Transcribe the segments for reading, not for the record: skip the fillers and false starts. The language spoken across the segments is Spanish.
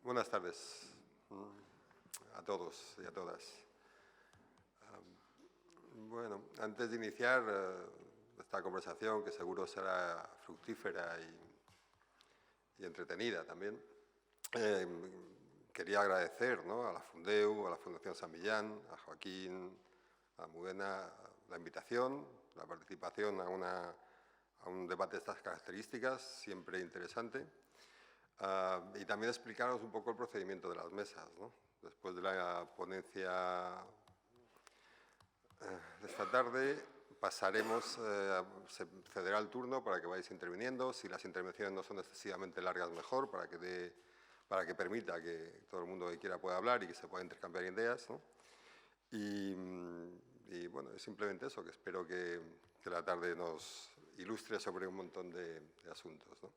Buenas tardes a todos y a todas. Bueno, antes de iniciar esta conversación, que seguro será fructífera y entretenida también, quería agradecer, ¿no?, a la Fundeu, a la Fundación San Millán, a Joaquín, a Almudena, la invitación, la participación a un debate de estas características, siempre interesante. Y también explicaros un poco el procedimiento de las mesas, ¿no? Después de la ponencia de esta tarde pasaremos, se cederá el turno para que vayáis interviniendo. Si las intervenciones no son excesivamente largas, mejor, para que permita que todo el mundo que quiera pueda hablar y que se pueda intercambiar ideas, ¿no? Y bueno, es simplemente eso, que espero que la tarde nos ilustre sobre un montón de asuntos, ¿no?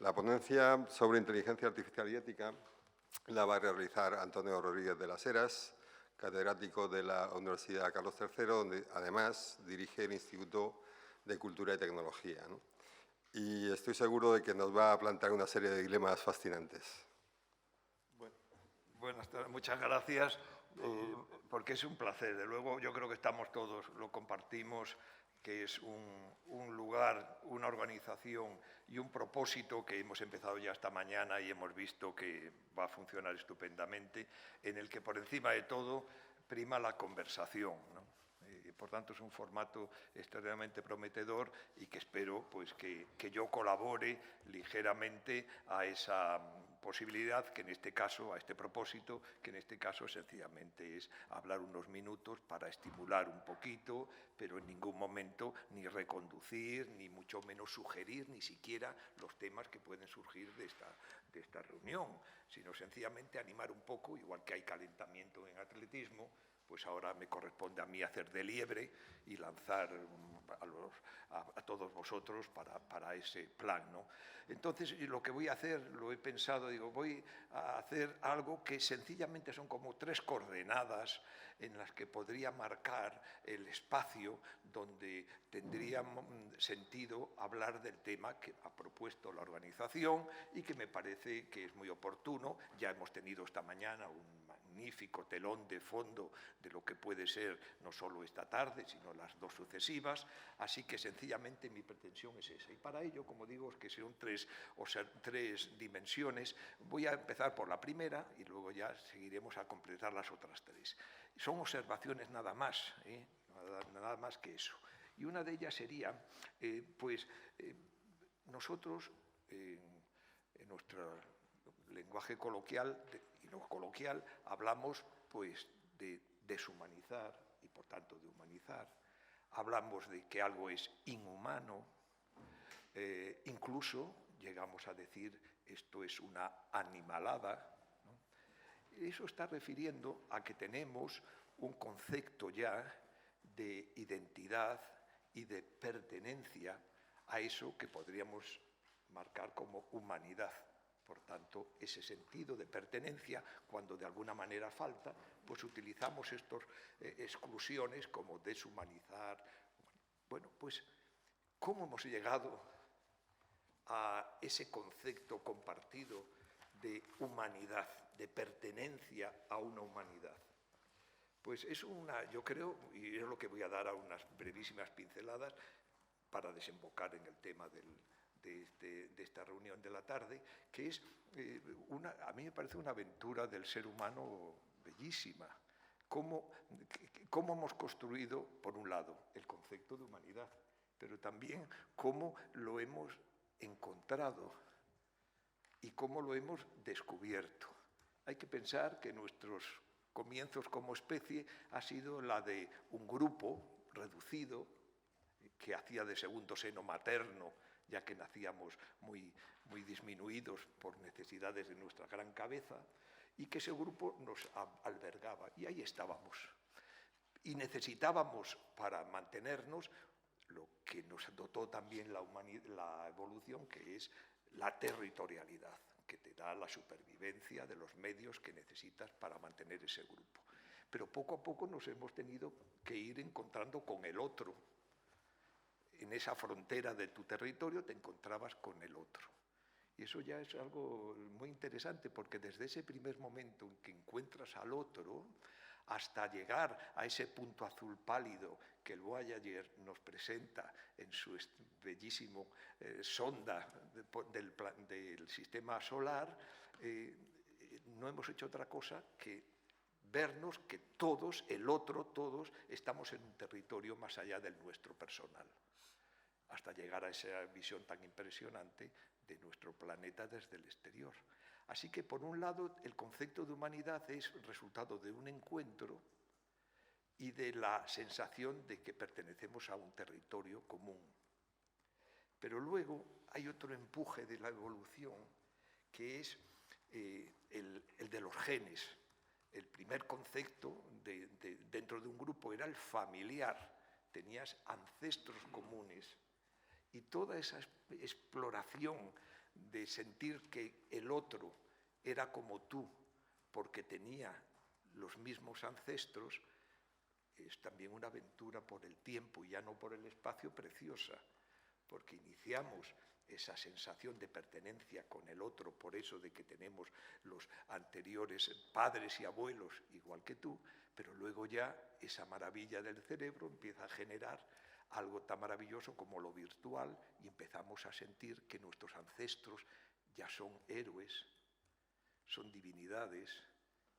La ponencia sobre inteligencia artificial y ética la va a realizar Antonio Rodríguez de las Heras, catedrático de la Universidad Carlos III, donde además dirige el Instituto de Cultura y Tecnología, ¿no? Y estoy seguro de que nos va a plantear una serie de dilemas fascinantes. Buenas tardes, muchas gracias, porque es un placer. De luego, yo creo que estamos todos, lo compartimos, que es un lugar, una organización y un propósito que hemos empezado ya esta mañana y hemos visto que va a funcionar estupendamente, en el que por encima de todo prima la conversación, ¿no? Por tanto, es un formato extremadamente prometedor y que espero pues, que yo colabore ligeramente a esa posibilidad, que en este caso, a este propósito, que en este caso sencillamente es hablar unos minutos para estimular un poquito, pero en ningún momento ni reconducir, ni mucho menos sugerir, ni siquiera los temas que pueden surgir de esta reunión, sino sencillamente animar un poco, igual que hay calentamiento en atletismo, pues ahora me corresponde a mí hacer de liebre y lanzar a todos vosotros para ese plan, ¿no? Entonces, lo que voy a hacer, lo he pensado, digo, voy a hacer algo que sencillamente son como 3 coordenadas en las que podría marcar el espacio donde tendría sentido hablar del tema que ha propuesto la organización y que me parece que es muy oportuno. Ya hemos tenido esta mañana un magnífico telón de fondo de lo que puede ser no solo esta tarde, sino las 2 sucesivas, así que sencillamente mi pretensión es esa. Y para ello, como digo, es que son 3 dimensiones. Voy a empezar por la primera y luego ya seguiremos a completar las otras 3. Son observaciones nada más, nada más que eso. Y una de ellas sería, nosotros, en nuestro lenguaje coloquial y no coloquial, hablamos pues de deshumanizar y por tanto de humanizar. Hablamos de que algo es inhumano, incluso llegamos a decir esto es una animalada, ¿no? Eso está refiriendo a que tenemos un concepto ya de identidad y de pertenencia a eso que podríamos marcar como humanidad. Por tanto, ese sentido de pertenencia, cuando de alguna manera falta, pues utilizamos estas exclusiones como deshumanizar. Bueno, pues, ¿cómo hemos llegado a ese concepto compartido de humanidad, de pertenencia a una humanidad? Pues es yo creo, y es lo que voy a dar a unas brevísimas pinceladas para desembocar en el tema de esta reunión de la tarde, que es a mí me parece una aventura del ser humano bellísima. Cómo hemos construido, por un lado, el concepto de humanidad, pero también cómo lo hemos encontrado y cómo lo hemos descubierto. Hay que pensar que nuestros comienzos como especie ha sido la de un grupo reducido que hacía de segundo seno materno, ya que nacíamos muy disminuidos por necesidades de nuestra gran cabeza, y que ese grupo nos albergaba, y ahí estábamos. Y necesitábamos, para mantenernos, lo que nos dotó también la evolución, que es la territorialidad, que te da la supervivencia de los medios que necesitas para mantener ese grupo. Pero poco a poco nos hemos tenido que ir encontrando con el otro. En esa frontera de tu territorio te encontrabas con el otro. Y eso ya es algo muy interesante, porque desde ese primer momento en que encuentras al otro, hasta llegar a ese punto azul pálido que el Voyager nos presenta en su bellísimo sonda del sistema solar, no hemos hecho otra cosa que vernos que todos, el otro, todos, estamos en un territorio más allá del nuestro personal, hasta llegar a esa visión tan impresionante de nuestro planeta desde el exterior. Así que, por un lado, el concepto de humanidad es el resultado de un encuentro y de la sensación de que pertenecemos a un territorio común. Pero luego hay otro empuje de la evolución, que es el de los genes. El primer concepto dentro de un grupo era el familiar. Tenías ancestros comunes. Y toda esa exploración de sentir que el otro era como tú, porque tenía los mismos ancestros, es también una aventura por el tiempo y ya no por el espacio preciosa, porque iniciamos esa sensación de pertenencia con el otro, por eso de que tenemos los anteriores padres y abuelos igual que tú, pero luego ya esa maravilla del cerebro empieza a generar algo tan maravilloso como lo virtual, y empezamos a sentir que nuestros ancestros ya son héroes, son divinidades,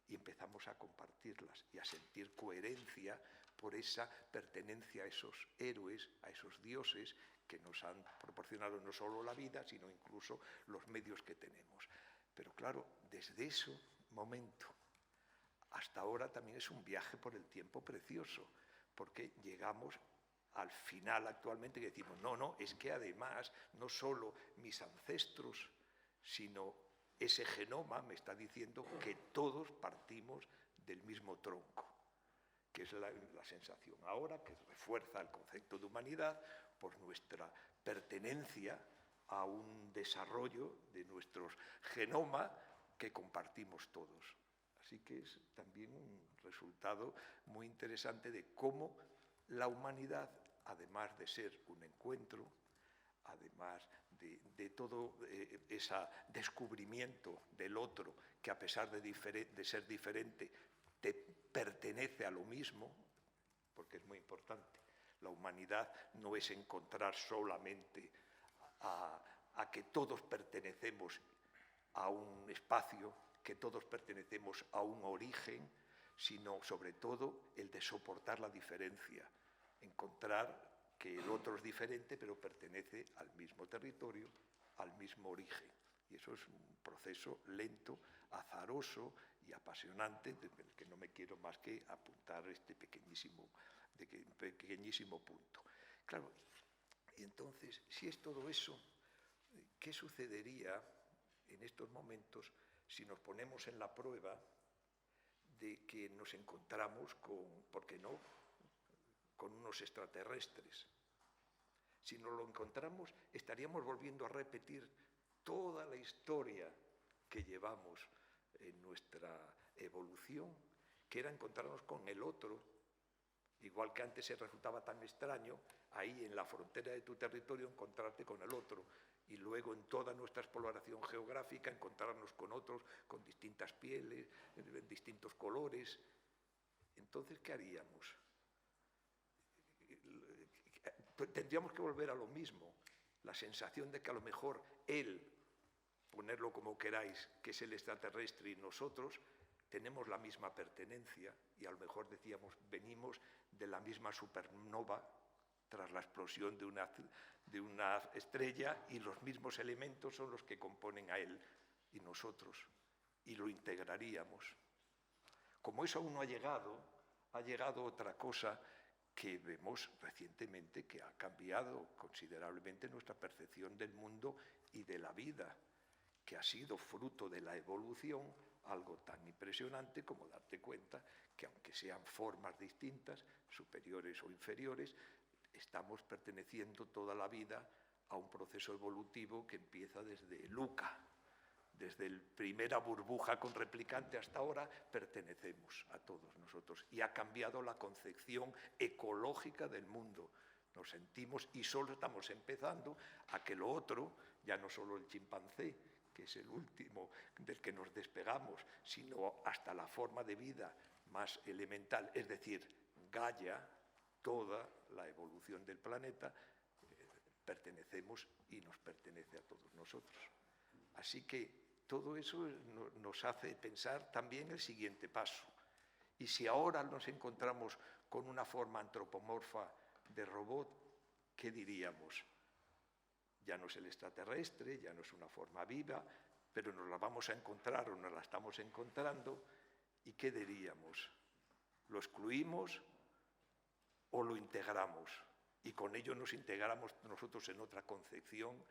y empezamos a compartirlas y a sentir coherencia por esa pertenencia a esos héroes, a esos dioses que nos han proporcionado no solo la vida, sino incluso los medios que tenemos. Pero claro, desde ese momento hasta ahora también es un viaje por el tiempo precioso, porque llegamos al final actualmente que decimos, no, es que además no solo mis ancestros, sino ese genoma me está diciendo que todos partimos del mismo tronco, que es la sensación ahora que refuerza el concepto de humanidad por nuestra pertenencia a un desarrollo de nuestro genoma que compartimos todos. Así que es también un resultado muy interesante de cómo la humanidad, además de ser un encuentro, además de todo ese descubrimiento del otro, que a pesar de ser diferente, te pertenece a lo mismo, porque es muy importante. La humanidad no es encontrar solamente a que todos pertenecemos a un espacio, que todos pertenecemos a un origen, sino sobre todo el de soportar la diferencia, encontrar que el otro es diferente pero pertenece al mismo territorio, al mismo origen. Y eso es un proceso lento, azaroso y apasionante, del que no me quiero más que apuntar este pequeñísimo punto. Claro, y entonces, si es todo eso, ¿qué sucedería en estos momentos si nos ponemos en la prueba de que nos encontramos con, ¿por qué no?, con unos extraterrestres? Si nos lo encontramos, estaríamos volviendo a repetir toda la historia que llevamos en nuestra evolución, que era encontrarnos con el otro, igual que antes se resultaba tan extraño, ahí en la frontera de tu territorio encontrarte con el otro, y luego en toda nuestra exploración geográfica encontrarnos con otros con distintas pieles, distintos colores. Entonces, ¿qué haríamos? Tendríamos que volver a lo mismo, la sensación de que a lo mejor él, ponerlo como queráis, que es el extraterrestre, y nosotros tenemos la misma pertenencia, y a lo mejor decíamos, venimos de la misma supernova tras la explosión de una estrella, y los mismos elementos son los que componen a él y nosotros, y lo integraríamos. Como eso aún no ha llegado otra cosa que vemos recientemente que ha cambiado considerablemente nuestra percepción del mundo y de la vida, que ha sido fruto de la evolución, algo tan impresionante como darte cuenta que aunque sean formas distintas, superiores o inferiores, estamos perteneciendo toda la vida a un proceso evolutivo que empieza desde Luca. Desde la primera burbuja con replicante hasta ahora pertenecemos a todos nosotros, y ha cambiado la concepción ecológica del mundo. Nos sentimos, y solo estamos empezando, a que lo otro, ya no solo el chimpancé, que es el último del que nos despegamos, sino hasta la forma de vida más elemental, es decir, Gaia, toda la evolución del planeta, pertenecemos y nos pertenece a todos nosotros. Así que todo eso nos hace pensar también el siguiente paso. Y si ahora nos encontramos con una forma antropomorfa de robot, ¿qué diríamos? Ya no es el extraterrestre, ya no es una forma viva, pero nos la vamos a encontrar o nos la estamos encontrando. ¿Y qué diríamos? ¿Lo excluimos o lo integramos? Y con ello nos integramos nosotros en otra concepción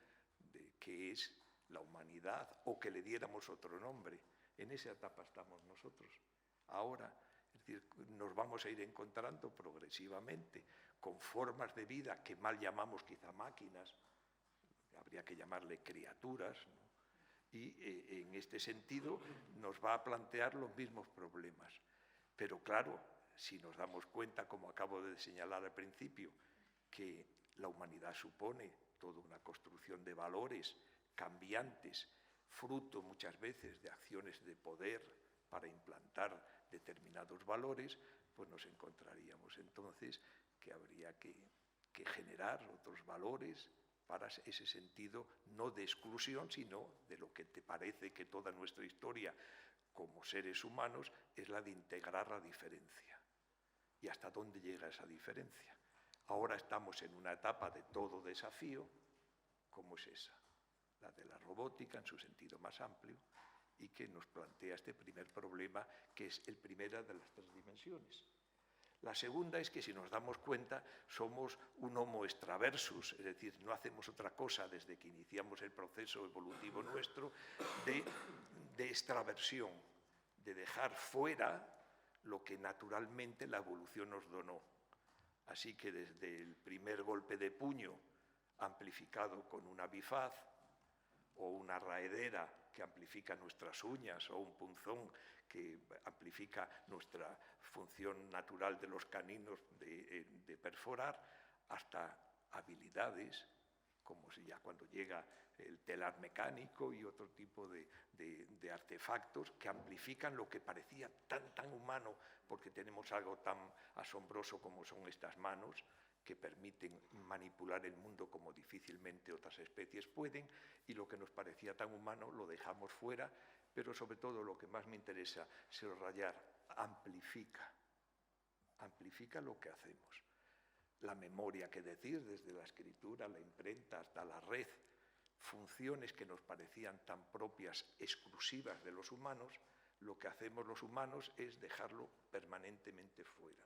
de qué es la humanidad, o que le diéramos otro nombre. En esa etapa estamos nosotros. Ahora, es decir, nos vamos a ir encontrando progresivamente con formas de vida que mal llamamos quizá máquinas, habría que llamarle criaturas, ¿no? Y en este sentido nos va a plantear los mismos problemas. Pero claro, si nos damos cuenta, como acabo de señalar al principio, que la humanidad supone toda una construcción de valores cambiantes, fruto muchas veces de acciones de poder para implantar determinados valores, pues nos encontraríamos entonces que habría que generar otros valores para ese sentido, no de exclusión, sino de lo que te parece que toda nuestra historia como seres humanos es la de integrar la diferencia. ¿Y hasta dónde llega esa diferencia? Ahora estamos en una etapa de todo desafío, ¿cómo es esa? La de la robótica en su sentido más amplio, y que nos plantea este primer problema, que es el primero de las tres dimensiones. La segunda es que, si nos damos cuenta, somos un homo extraversus, es decir, no hacemos otra cosa desde que iniciamos el proceso evolutivo nuestro de extraversión, de dejar fuera lo que naturalmente la evolución nos donó. Así que desde el primer golpe de puño, amplificado con una bifaz, o una raedera que amplifica nuestras uñas, o un punzón que amplifica nuestra función natural de los caninos de perforar, hasta habilidades, como si ya cuando llega el telar mecánico y otro tipo de artefactos que amplifican lo que parecía tan humano, porque tenemos algo tan asombroso como son estas manos, que permiten manipular el mundo como difícilmente otras especies pueden, y lo que nos parecía tan humano lo dejamos fuera, pero sobre todo lo que más me interesa, subrayar, amplifica lo que hacemos. La memoria, que decir, desde la escritura, la imprenta, hasta la red, funciones que nos parecían tan propias, exclusivas de los humanos, lo que hacemos los humanos es dejarlo permanentemente fuera.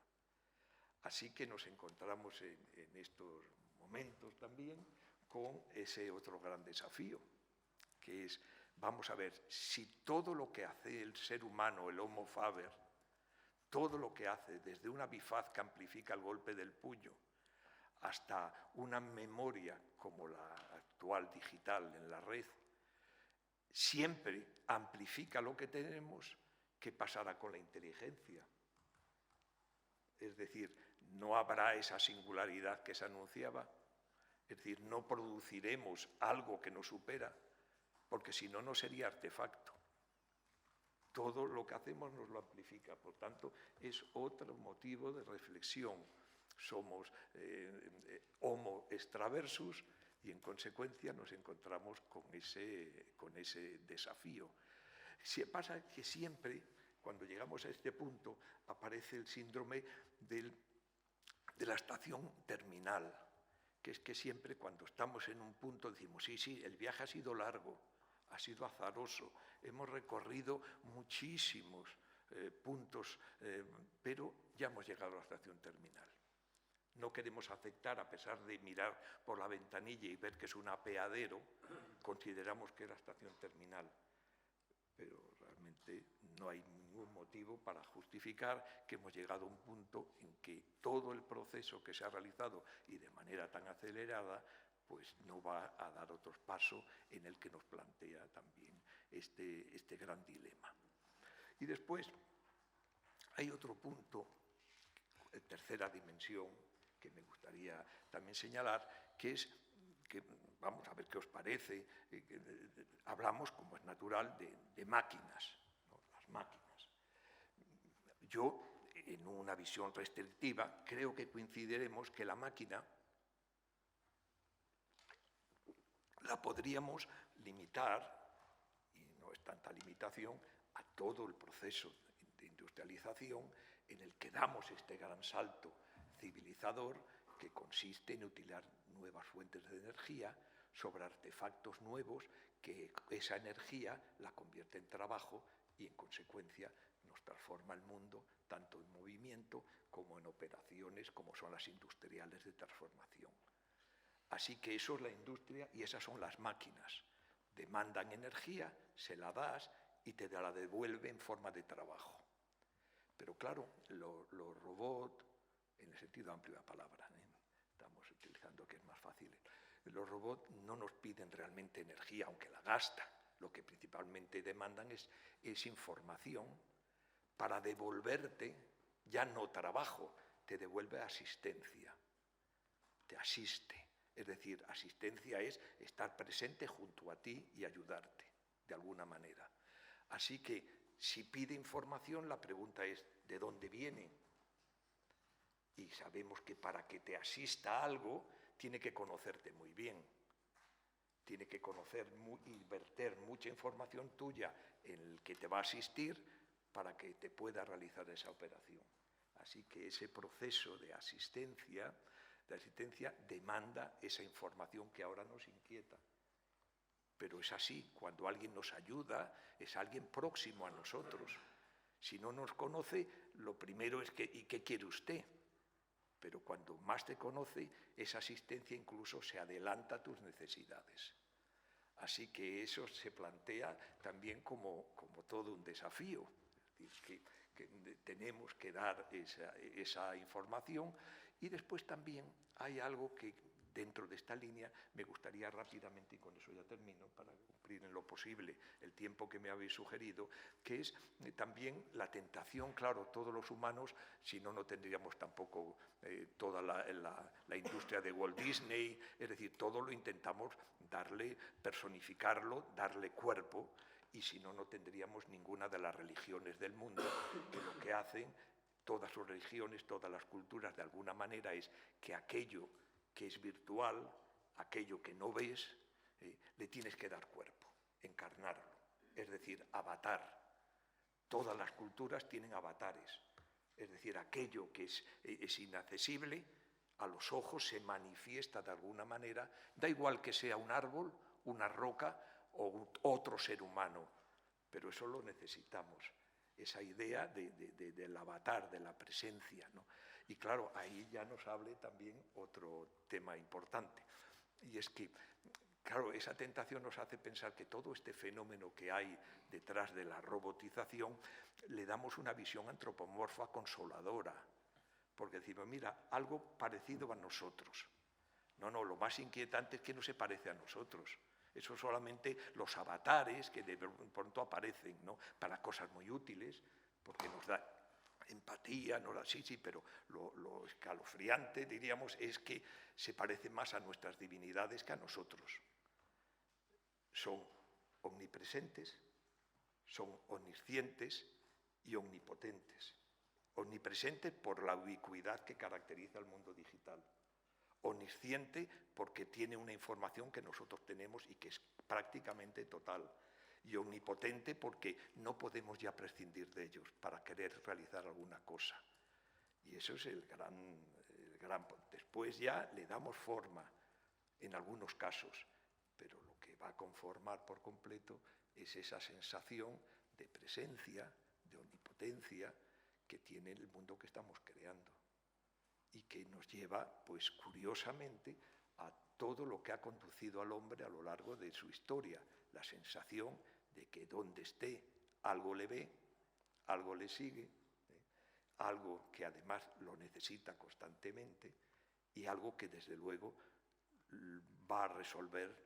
Así que nos encontramos en estos momentos también con ese otro gran desafío, que es, vamos a ver, si todo lo que hace el ser humano, el Homo faber, todo lo que hace, desde una bifaz que amplifica el golpe del puño, hasta una memoria como la actual digital en la red, siempre amplifica lo que tenemos, ¿qué pasará con la inteligencia? Es decir, no habrá esa singularidad que se anunciaba, es decir, no produciremos algo que nos supera, porque si no, no sería artefacto. Todo lo que hacemos nos lo amplifica, por tanto, es otro motivo de reflexión. Somos homo extraversus y, en consecuencia, nos encontramos con ese desafío. Pasa que siempre, cuando llegamos a este punto, aparece el síndrome de la estación terminal, que es que siempre cuando estamos en un punto decimos, sí, el viaje ha sido largo, ha sido azaroso, hemos recorrido muchísimos puntos, pero ya hemos llegado a la estación terminal. No queremos aceptar, a pesar de mirar por la ventanilla y ver que es un apeadero, consideramos que es la estación terminal. Pero realmente no hay ningún motivo para justificar que hemos llegado a un punto en que todo el proceso que se ha realizado, y de manera tan acelerada, pues no va a dar otros pasos en el que nos plantea también este gran dilema. Y después hay otro punto, tercera dimensión, que me gustaría también señalar, que es que vamos a ver qué os parece, hablamos, como es natural, de máquinas, ¿no? Las máquinas. Yo, en una visión restrictiva, creo que coincidiremos que la máquina la podríamos limitar, y no es tanta limitación, a todo el proceso de industrialización en el que damos este gran salto civilizador que consiste en utilizar nuevas fuentes de energía sobre artefactos nuevos que esa energía la convierte en trabajo y en consecuencia nos transforma el mundo tanto en movimiento como en operaciones como son las industriales de transformación. Así que eso es la industria y esas son las máquinas. Demandan energía, se la das y te la devuelve en forma de trabajo. Pero claro, los robots, en el sentido amplio de la palabra, estamos utilizando que es más fácil, los robots no nos piden realmente energía, aunque la gastan. Lo que principalmente demandan es información para devolverte, ya no trabajo, te devuelve asistencia, te asiste. Es decir, asistencia es estar presente junto a ti y ayudarte, de alguna manera. Así que, si pide información, la pregunta es, ¿de dónde viene? Y sabemos que para que te asista algo, tiene que conocerte muy bien. Tiene que conocer y verter mucha información tuya en el que te va a asistir para que te pueda realizar esa operación. Así que ese proceso de asistencia demanda esa información que ahora nos inquieta. Pero es así, cuando alguien nos ayuda, es alguien próximo a nosotros. Si no nos conoce, lo primero es ¿y qué quiere usted? Pero cuando más te conoce, esa asistencia incluso se adelanta a tus necesidades. Así que eso se plantea también como todo un desafío. Es decir, que tenemos que dar esa información. Y después también hay algo que dentro de esta línea me gustaría rápidamente, y con eso ya termino, para cumplir en lo posible el tiempo que me habéis sugerido, que es también la tentación, claro, todos los humanos, si no, no tendríamos tampoco toda la industria de Walt Disney, es decir, todo lo intentamos personificarlo, darle cuerpo, y si no, no tendríamos ninguna de las religiones del mundo, que lo que hacen todas sus religiones, todas las culturas, de alguna manera, es que aquello que es virtual, aquello que no ves, le tienes que dar cuerpo, encarnarlo, es decir, avatar. Todas las culturas tienen avatares, es decir, aquello que es inaccesible, a los ojos se manifiesta de alguna manera, da igual que sea un árbol, una roca o otro ser humano, pero eso lo necesitamos. Esa idea del avatar, de la presencia, ¿no? Y claro, ahí ya nos hable también otro tema importante, y es que, claro, esa tentación nos hace pensar que todo este fenómeno que hay detrás de la robotización le damos una visión antropomorfa consoladora, porque decimos, mira, algo parecido a nosotros. No, lo más inquietante es que no se parece a nosotros. Eso solamente los avatares que de pronto aparecen, ¿no? Para cosas muy útiles, porque nos da empatía, sí, pero lo escalofriante, diríamos, es que se parece más a nuestras divinidades que a nosotros. Son omnipresentes, son omniscientes y omnipotentes. Omnipresente por la ubicuidad que caracteriza el mundo digital. Omnisciente porque tiene una información que nosotros tenemos y que es prácticamente total. Y omnipotente porque no podemos ya prescindir de ellos para querer realizar alguna cosa. Y eso es el gran... Después ya le damos forma, en algunos casos, pero lo que va a conformar por completo es esa sensación de presencia, de omnipotencia que tiene el mundo que estamos creando y que nos lleva, pues curiosamente, a todo lo que ha conducido al hombre a lo largo de su historia, la sensación de que donde esté algo le ve, algo le sigue, algo que además lo necesita constantemente y algo que desde luego va a resolver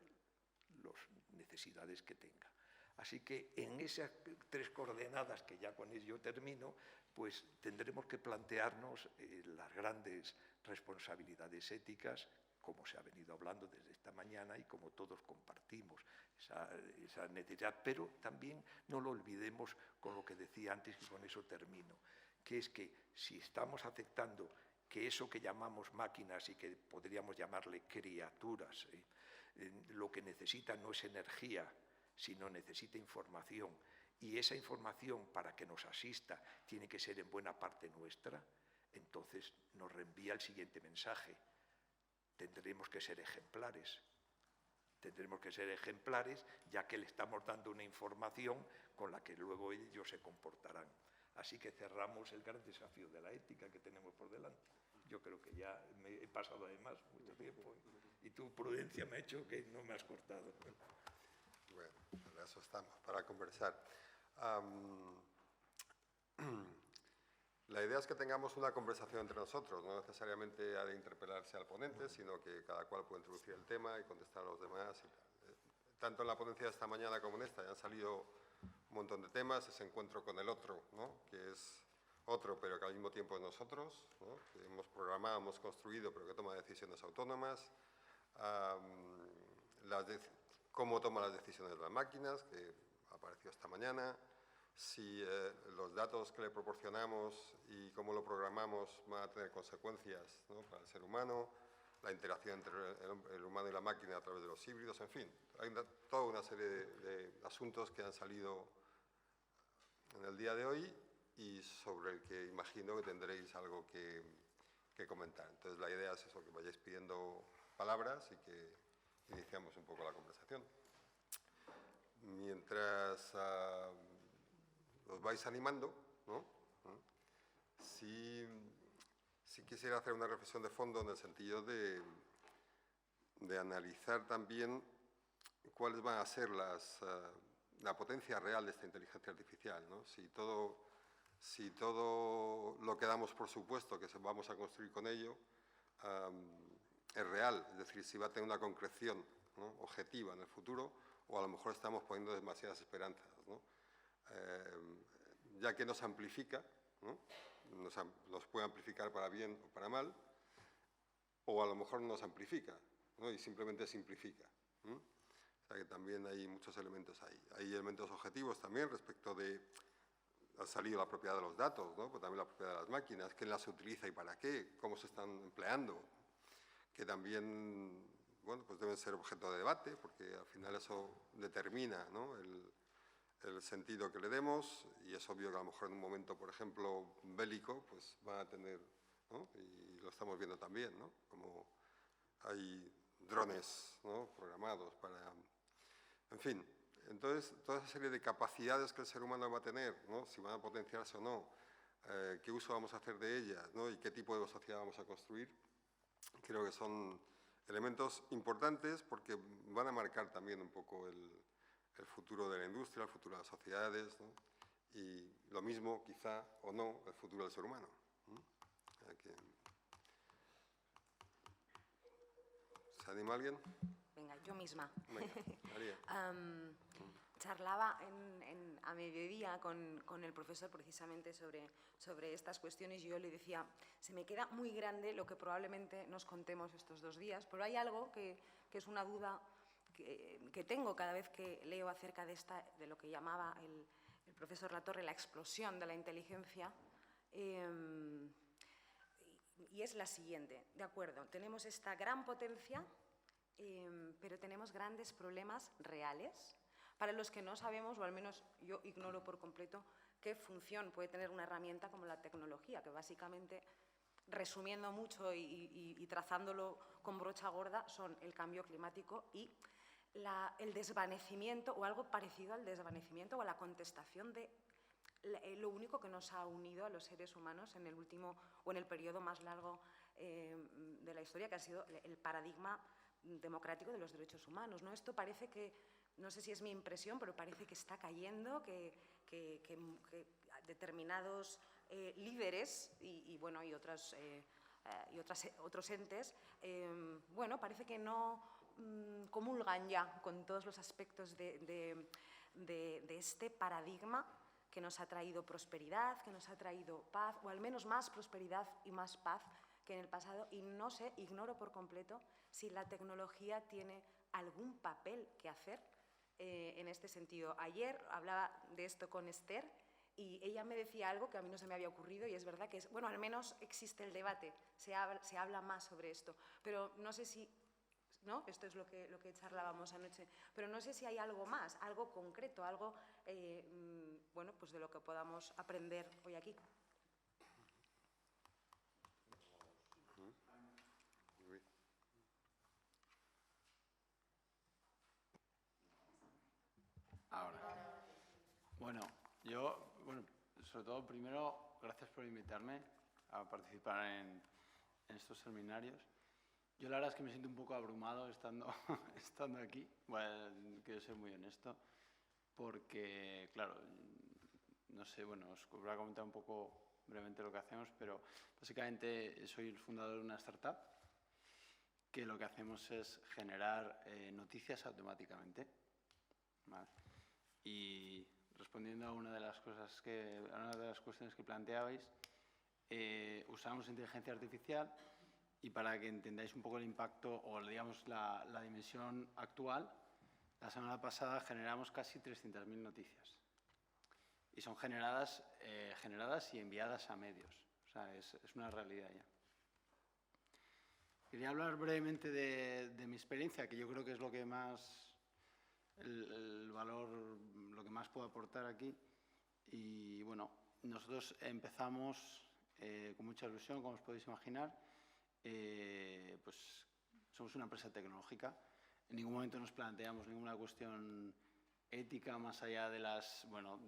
las necesidades que tenga. Así que en esas tres coordenadas, que ya con ello termino, pues tendremos que plantearnos las grandes responsabilidades éticas como se ha venido hablando desde esta mañana y como todos compartimos esa necesidad, pero también no lo olvidemos con lo que decía antes y con eso termino, que es que si estamos aceptando que eso que llamamos máquinas y que podríamos llamarle criaturas, lo que necesita no es energía, sino necesita información, y esa información para que nos asista tiene que ser en buena parte nuestra, entonces nos reenvía el siguiente mensaje: tendremos que ser ejemplares. Tendremos que ser ejemplares, ya que le estamos dando una información con la que luego ellos se comportarán. Así que cerramos el gran desafío de la ética que tenemos por delante. Yo creo que ya me he pasado además mucho tiempo y tu prudencia me ha hecho que no me has cortado. Bueno, para eso estamos, para conversar. La idea es que tengamos una conversación entre nosotros, no necesariamente ha de interpelarse al ponente, sino que cada cual puede introducir el tema y contestar a los demás. Y tal. Tanto en la ponencia de esta mañana como en esta ya han salido un montón de temas, ese encuentro con el otro, ¿no? Que es otro, pero que al mismo tiempo es nosotros, ¿no? Que hemos programado, hemos construido, pero que toma decisiones autónomas. Cómo toma las decisiones las máquinas, que apareció esta mañana. Si los datos que le proporcionamos y cómo lo programamos van a tener consecuencias, ¿no? Para el ser humano, la interacción entre el humano y la máquina a través de los híbridos, en fin. Hay toda una serie de asuntos que han salido en el día de hoy y sobre el que imagino que tendréis algo que comentar. Entonces la idea es eso, que vayáis pidiendo palabras y que iniciamos un poco la conversación. Mientras os vais animando, ¿no? Sí quisiera hacer una reflexión de fondo en el sentido de analizar también cuáles van a ser la potencia real de esta inteligencia artificial, ¿no? Si todo lo que damos por supuesto que vamos a construir con ello es real, es decir, si va a tener una concreción, ¿no? Objetiva en el futuro, o a lo mejor estamos poniendo demasiadas esperanzas, ¿no? Ya que nos amplifica, ¿no? Nos puede amplificar para bien o para mal, o a lo mejor no nos amplifica, ¿no? Y simplemente simplifica, ¿no? O sea que también hay muchos elementos ahí. Hay elementos objetivos también respecto de... Ha salido la propiedad de los datos, ¿no? Pero también la propiedad de las máquinas, quién las utiliza y para qué, cómo se están empleando, que también, bueno, pues deben ser objeto de debate, porque al final eso determina, ¿no? el sentido que le demos, y es obvio que a lo mejor en un momento, por ejemplo, bélico, pues van a tener, ¿no? Y lo estamos viendo también, ¿no? Como hay drones, ¿no? Programados para... En fin, entonces, toda esa serie de capacidades que el ser humano va a tener, ¿no? Si van a potenciarse o no, qué uso vamos a hacer de ellas, ¿no? Y qué tipo de sociedad vamos a construir, creo que son elementos importantes porque van a marcar también un poco el futuro de la industria, el futuro de las sociedades, ¿no? Y lo mismo, quizá, o no, el futuro del ser humano, ¿no? ¿Se anima alguien? Venga, yo misma. Venga, María. Charlaba a mediodía con el profesor precisamente sobre estas cuestiones y yo le decía, se me queda muy grande lo que probablemente nos contemos estos 2 días, pero hay algo que es una duda que tengo cada vez que leo acerca de lo que llamaba el profesor Latorre la explosión de la inteligencia, y es la siguiente. De acuerdo, tenemos esta gran potencia, pero tenemos grandes problemas reales para los que no sabemos, o al menos yo ignoro por completo, qué función puede tener una herramienta como la tecnología, que básicamente, resumiendo mucho y trazándolo con brocha gorda, son el cambio climático y el desvanecimiento, o algo parecido al desvanecimiento o a la contestación de lo único que nos ha unido a los seres humanos en el último o en el periodo más largo de la historia, que ha sido el paradigma democrático de los derechos humanos, ¿no? Esto parece que, no sé si es mi impresión, pero parece que está cayendo, que determinados líderes y otros entes, bueno, parece que no comulgan ya con todos los aspectos de este paradigma que nos ha traído prosperidad, que nos ha traído paz, o al menos más prosperidad y más paz que en el pasado, y no sé, ignoro por completo si la tecnología tiene algún papel que hacer en este sentido. Ayer hablaba de esto con Esther y ella me decía algo que a mí no se me había ocurrido y es verdad que, bueno, al menos existe el debate, se habla más sobre esto, pero no sé si, ¿no? Esto es lo que charlábamos anoche, pero no sé si hay algo más, algo concreto, algo, bueno, pues de lo que podamos aprender hoy aquí. Ahora. Bueno, sobre todo, primero, gracias por invitarme a participar en estos seminarios. Yo la verdad es que me siento un poco abrumado estando aquí, bueno, quiero ser muy honesto, porque, claro, no sé, bueno, os voy a comentar un poco brevemente lo que hacemos, pero básicamente soy el fundador de una startup que lo que hacemos es generar noticias automáticamente, ¿vale? Y respondiendo a una de las cuestiones que planteabais, usamos inteligencia artificial y para que entendáis un poco el impacto o, digamos, la dimensión actual, la semana pasada generamos casi 300.000 noticias y son generadas y enviadas a medios. O sea, es una realidad ya. Quería hablar brevemente de mi experiencia, que yo creo que es lo que más... el valor, lo que más puedo aportar aquí. Y bueno, nosotros empezamos con mucha ilusión, como os podéis imaginar. Pues somos una empresa tecnológica. En ningún momento nos planteamos ninguna cuestión ética más allá de las, bueno,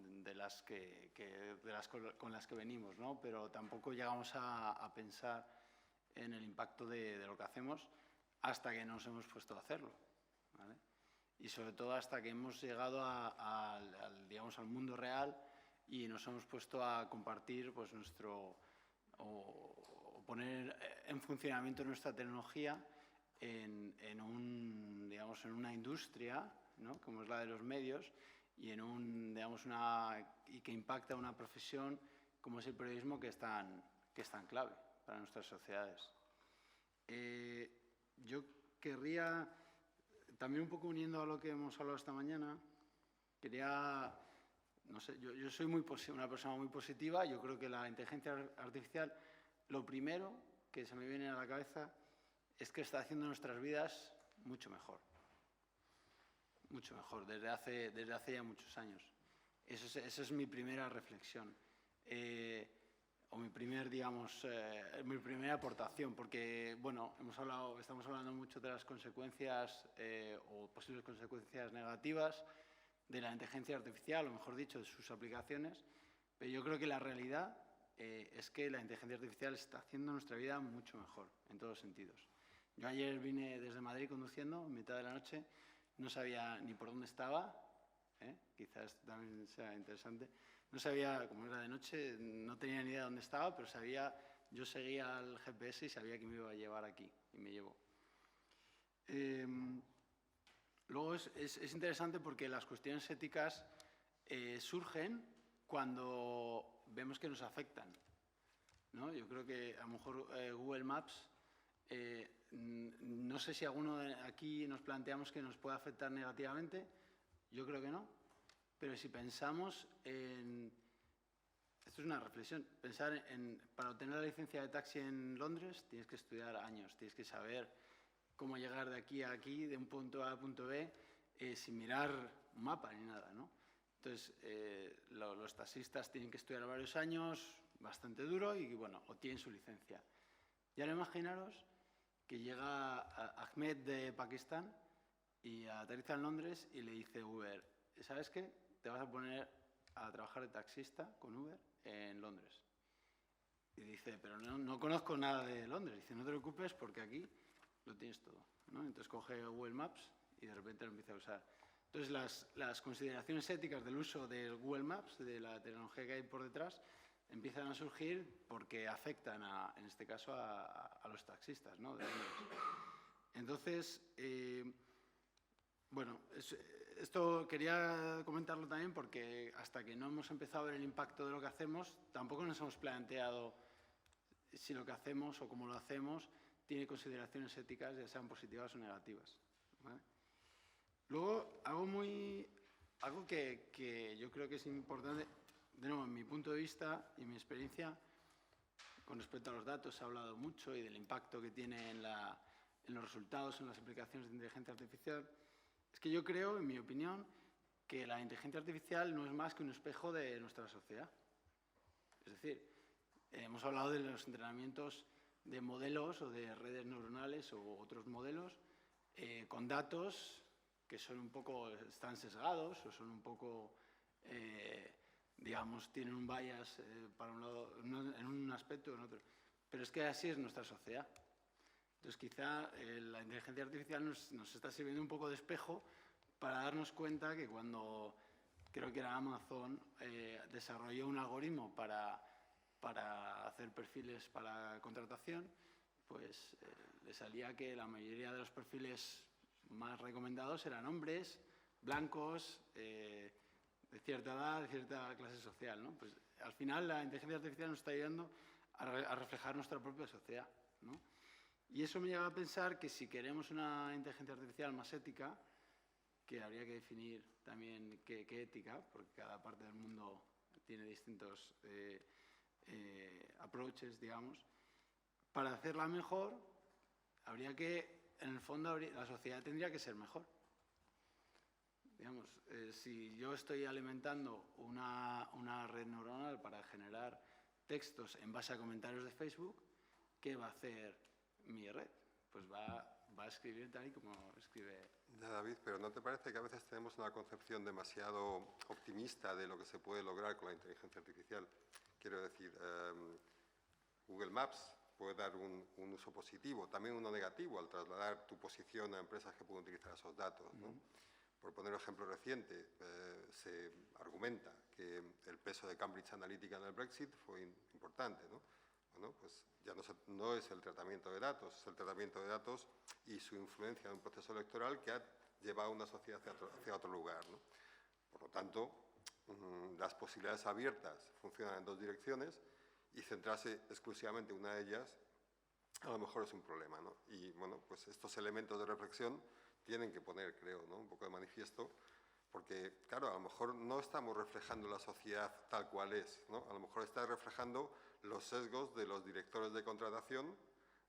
con las que venimos, ¿no? Pero tampoco llegamos a pensar en el impacto de lo que hacemos hasta que nos hemos puesto a hacerlo, ¿vale? Y sobre todo hasta que hemos llegado digamos, al mundo real y nos hemos puesto a compartir pues, o poner en funcionamiento nuestra tecnología en una industria, ¿no? Como es la de los medios y y que impacta una profesión como es el periodismo, que es tan clave para nuestras sociedades. Yo querría, también un poco uniendo a lo que hemos hablado esta mañana, no sé, yo soy una persona muy positiva. Yo creo que la inteligencia artificial, lo primero que se me viene a la cabeza es que está haciendo nuestras vidas mucho mejor, desde hace ya muchos años. Esa es mi primera reflexión. O mi primera aportación, porque, bueno, estamos hablando mucho de las consecuencias o posibles consecuencias negativas de la inteligencia artificial, o mejor dicho, de sus aplicaciones, pero yo creo que la realidad es que la inteligencia artificial está haciendo nuestra vida mucho mejor, en todos los sentidos. Yo ayer vine desde Madrid conduciendo, en mitad de la noche, no sabía ni por dónde estaba, quizás también sea interesante. No sabía, como era de noche, no tenía ni idea de dónde estaba, pero yo seguía el GPS y sabía que me iba a llevar aquí, y me llevó. Luego es interesante porque las cuestiones éticas surgen cuando vemos que nos afectan, ¿no? Yo creo que a lo mejor Google Maps, no sé si alguno de aquí nos planteamos que nos puede afectar negativamente, yo creo que no. Pero si pensamos esto es una reflexión, para obtener la licencia de taxi en Londres tienes que estudiar años, tienes que saber cómo llegar de aquí a aquí, de un punto A a punto B, sin mirar un mapa ni nada, ¿no? Entonces, los taxistas tienen que estudiar varios años, bastante duro, y bueno, obtienen su licencia. Y ahora imaginaros que llega Ahmed de Pakistán y aterriza en Londres y le dice Uber, ¿sabes qué? Te vas a poner a trabajar de taxista con Uber en Londres. Y dice, pero no conozco nada de Londres. Dice, no te preocupes porque aquí lo tienes todo, ¿no? Entonces coge Google Maps y de repente lo empieza a usar. Entonces las consideraciones éticas del uso del Google Maps, de la tecnología que hay por detrás, empiezan a surgir porque afectan, en este caso, a los taxistas, ¿no? Entonces, bueno, esto quería comentarlo también porque hasta que no hemos empezado a ver el impacto de lo que hacemos, tampoco nos hemos planteado si lo que hacemos o cómo lo hacemos tiene consideraciones éticas, ya sean positivas o negativas, ¿vale? Luego, algo que yo creo que es importante, de nuevo, en mi punto de vista y mi experiencia, con respecto a los datos, se ha hablado mucho y del impacto que tiene en los resultados, en las aplicaciones de inteligencia artificial. Es que yo creo, en mi opinión, que la inteligencia artificial no es más que un espejo de nuestra sociedad. Es decir, hemos hablado de los entrenamientos de modelos o de redes neuronales u otros modelos con datos que son un poco, están sesgados o son un poco, digamos, tienen un bias para un lado, en un aspecto o en otro. Pero es que así es nuestra sociedad. Entonces, quizá la inteligencia artificial nos está sirviendo un poco de espejo para darnos cuenta que cuando, creo que era Amazon, desarrolló un algoritmo para hacer perfiles para contratación, pues le salía que la mayoría de los perfiles más recomendados eran hombres, blancos, de cierta edad, de cierta clase social, ¿no? Pues al final la inteligencia artificial nos está ayudando a reflejar nuestra propia sociedad, ¿no? Y eso me lleva a pensar que si queremos una inteligencia artificial más ética, que habría que definir también qué ética, porque cada parte del mundo tiene distintos approaches, digamos. Para hacerla mejor, habría que, en el fondo, la sociedad tendría que ser mejor. Digamos, si yo estoy alimentando una red neuronal para generar textos en base a comentarios de Facebook, ¿qué va a hacer mi red? Pues va a escribir tal y como escribe. Ya, David, pero ¿no te parece que a veces tenemos una concepción demasiado optimista de lo que se puede lograr con la inteligencia artificial? Quiero decir, Google Maps puede dar un uso positivo, también uno negativo al trasladar tu posición a empresas que pueden utilizar esos datos, ¿no? Por poner un ejemplo reciente, se argumenta que el peso de Cambridge Analytica en el Brexit fue importante, ¿no? Bueno, pues ya no es el tratamiento de datos, es el tratamiento de datos y su influencia en un proceso electoral que ha llevado a una sociedad hacia otro lugar, ¿no? Por lo tanto, las posibilidades abiertas funcionan en dos direcciones y centrarse exclusivamente en una de ellas a lo mejor es un problema, ¿no? Y bueno, pues estos elementos de reflexión tienen que poner, creo, ¿no?, un poco de manifiesto, porque, claro, a lo mejor no estamos reflejando la sociedad tal cual es, ¿no? A lo mejor está reflejando los sesgos de los directores de contratación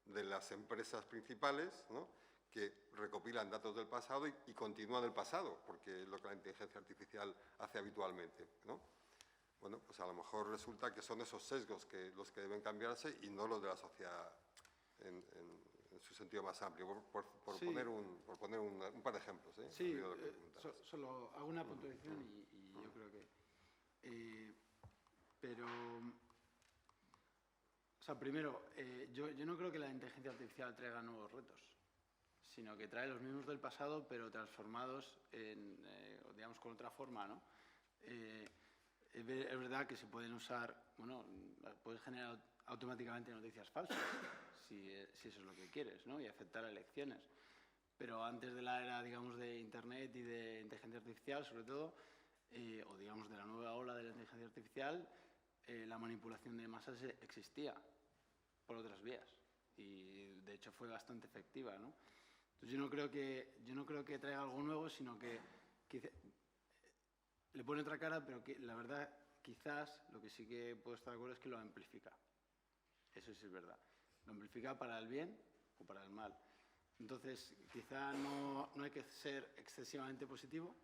de las empresas principales, ¿no?, que recopilan datos del pasado y continúan el pasado, porque es lo que la inteligencia artificial hace habitualmente, ¿no? Bueno, pues a lo mejor resulta que son esos sesgos los que deben cambiarse y no los de la sociedad en su sentido más amplio, por Sí. poner un par de ejemplos. Sí, solo hago una puntuación y yo creo que... pero... O sea, primero, yo no creo que la inteligencia artificial traiga nuevos retos, sino que trae los mismos del pasado, pero transformados en, digamos, con otra forma, ¿no? Es verdad que se pueden usar, bueno, puedes generar automáticamente noticias falsas, si eso es lo que quieres, ¿no?, y aceptar elecciones. Pero antes de la era, digamos, de Internet y de inteligencia artificial, sobre todo, o digamos de la nueva ola de la inteligencia artificial, la manipulación de masas existía por otras vías y, de hecho, fue bastante efectiva, ¿no? Entonces, yo no creo que traiga algo nuevo, sino que le pone otra cara, pero que la verdad, quizás, lo que sí que puedo estar de acuerdo es que lo amplifica. Eso sí es verdad. Lo amplifica para el bien o para el mal. Entonces, quizá no hay que ser excesivamente positivo,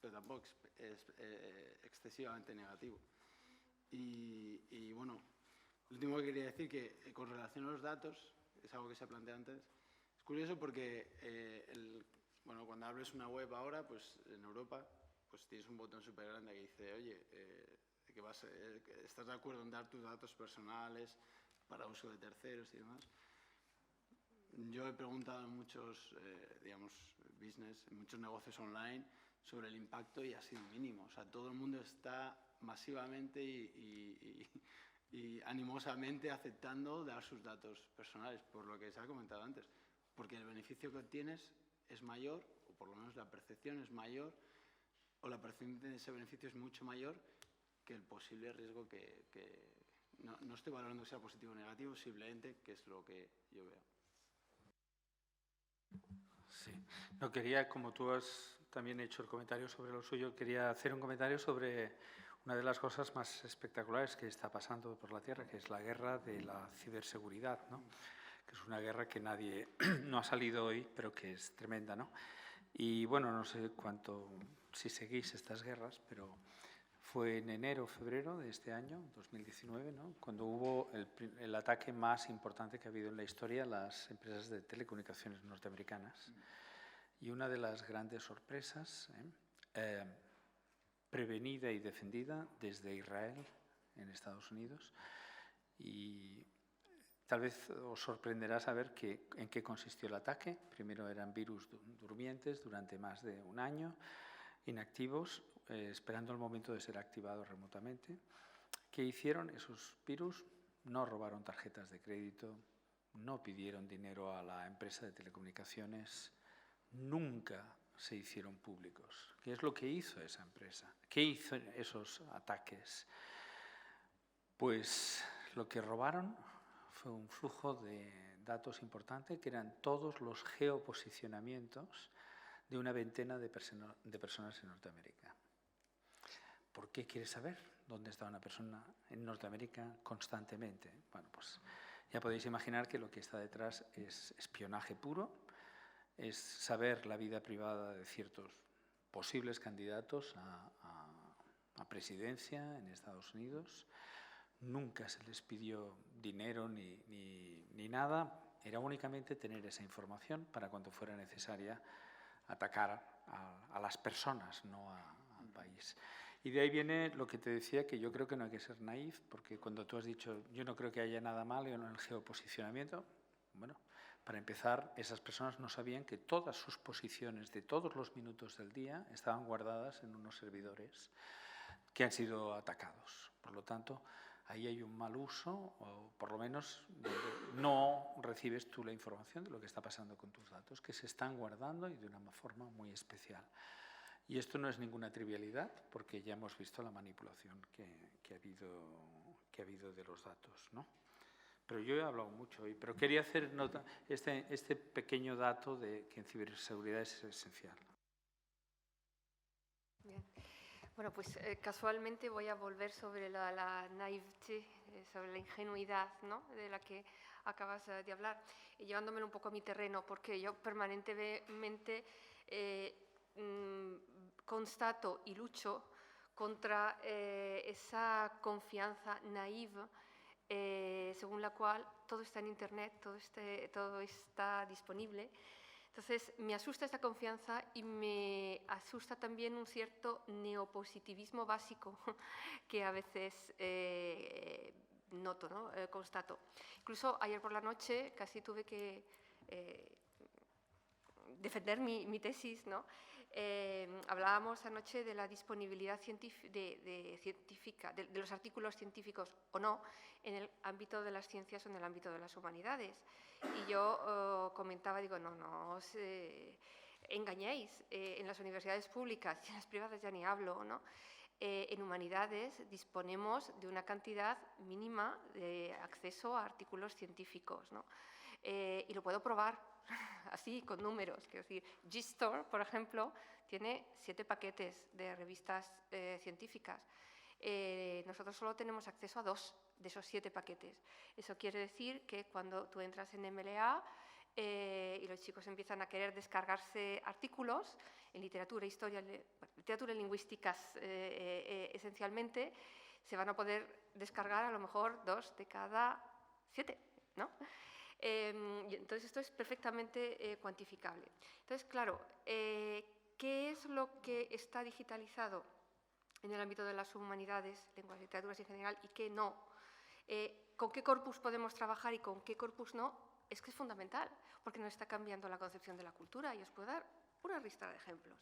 pero tampoco es excesivamente negativo. Y bueno, lo último que quería decir, que con relación a los datos, es algo que se ha planteado antes, es curioso porque bueno, cuando abres una web ahora, pues en Europa, pues tienes un botón súper grande que dice, oye, ¿estás de acuerdo en dar tus datos personales para uso de terceros y demás? Yo he preguntado en muchos, digamos, business, en muchos negocios online sobre el impacto y ha sido mínimo. O sea, todo el mundo está masivamente y animosamente aceptando dar sus datos personales, por lo que se ha comentado antes. Porque el beneficio que obtienes es mayor, o por lo menos la percepción es mayor, o la percepción de ese beneficio es mucho mayor que el posible riesgo que no estoy valorando si sea positivo o negativo, simplemente que es lo que yo veo. Sí. No quería, como tú has también hecho el comentario sobre lo suyo, quería hacer un comentario sobre una de las cosas más espectaculares que está pasando por la Tierra, que es la guerra de la ciberseguridad, ¿no? Que es una guerra que nadie no ha salido hoy, pero que es tremenda, ¿no? Y bueno, no sé si seguís estas guerras, pero fue en enero o febrero de este año, 2019, ¿no? Cuando hubo el ataque más importante que ha habido en la historia a las empresas de telecomunicaciones norteamericanas. Y una de las grandes sorpresas, prevenida y defendida desde Israel en Estados Unidos. Y tal vez os sorprenderá saber en qué consistió el ataque. Primero eran virus durmientes durante más de un año, inactivos, esperando el momento de ser activados remotamente. ¿Qué hicieron esos virus? No robaron tarjetas de crédito, no pidieron dinero a la empresa de telecomunicaciones, nunca se hicieron públicos. ¿Qué es lo que hizo esa empresa? ¿Qué hizo esos ataques? Pues lo que robaron fue un flujo de datos importante, que eran todos los geoposicionamientos de una veintena de personas en Norteamérica. ¿Por qué quieres saber dónde está una persona en Norteamérica constantemente? Bueno, pues ya podéis imaginar que lo que está detrás es espionaje puro, es saber la vida privada de ciertos posibles candidatos a presidencia en Estados Unidos. Nunca se les pidió dinero ni nada, era únicamente tener esa información para cuando fuera necesaria atacar a las personas, no al país. Y de ahí viene lo que te decía, que yo creo que no hay que ser naif, porque cuando tú has dicho, yo no creo que haya nada malo en el geoposicionamiento, bueno, para empezar, esas personas no sabían que todas sus posiciones de todos los minutos del día estaban guardadas en unos servidores que han sido atacados. Por lo tanto, ahí hay un mal uso, o por lo menos no recibes tú la información de lo que está pasando con tus datos, que se están guardando y de una forma muy especial. Y esto no es ninguna trivialidad, porque ya hemos visto la manipulación que ha habido de los datos, ¿no? Pero yo he hablado mucho hoy, pero quería hacer nota este pequeño dato de que en ciberseguridad es esencial. Bien. Bueno, pues casualmente voy a volver sobre la naivete, sobre la ingenuidad, ¿no?, de la que acabas de hablar, y llevándomelo un poco a mi terreno, porque yo permanentemente constato y lucho contra esa confianza naive según la cual todo está en Internet, todo está disponible. Entonces, me asusta esta confianza y me asusta también un cierto neopositivismo básico que a veces noto, ¿no? Constato. Incluso ayer por la noche casi tuve que defender mi tesis, ¿no? Hablábamos anoche de la disponibilidad científica, de los artículos científicos o no, en el ámbito de las ciencias o en el ámbito de las humanidades. Y yo comentaba, digo, no os engañéis, en las universidades públicas y en las privadas ya ni hablo, ¿no? En humanidades disponemos de una cantidad mínima de acceso a artículos científicos, ¿no? Y lo puedo probar así, con números. Quiero decir, GSTOR, por ejemplo, tiene 7 paquetes de revistas científicas. Nosotros solo tenemos acceso a 2 de esos 7 paquetes. Eso quiere decir que cuando tú entras en MLA y los chicos empiezan a querer descargarse artículos en literatura, historia, literatura y lingüísticas esencialmente, se van a poder descargar a lo mejor 2 de cada 7, ¿no? Y entonces esto es perfectamente cuantificable. Entonces, claro, ¿qué es lo que está digitalizado en el ámbito de las humanidades, lenguas, literaturas en general, y qué no? ¿Con qué corpus podemos trabajar y con qué corpus no? Es que es fundamental, porque nos está cambiando la concepción de la cultura, y os puedo dar una ristra de ejemplos.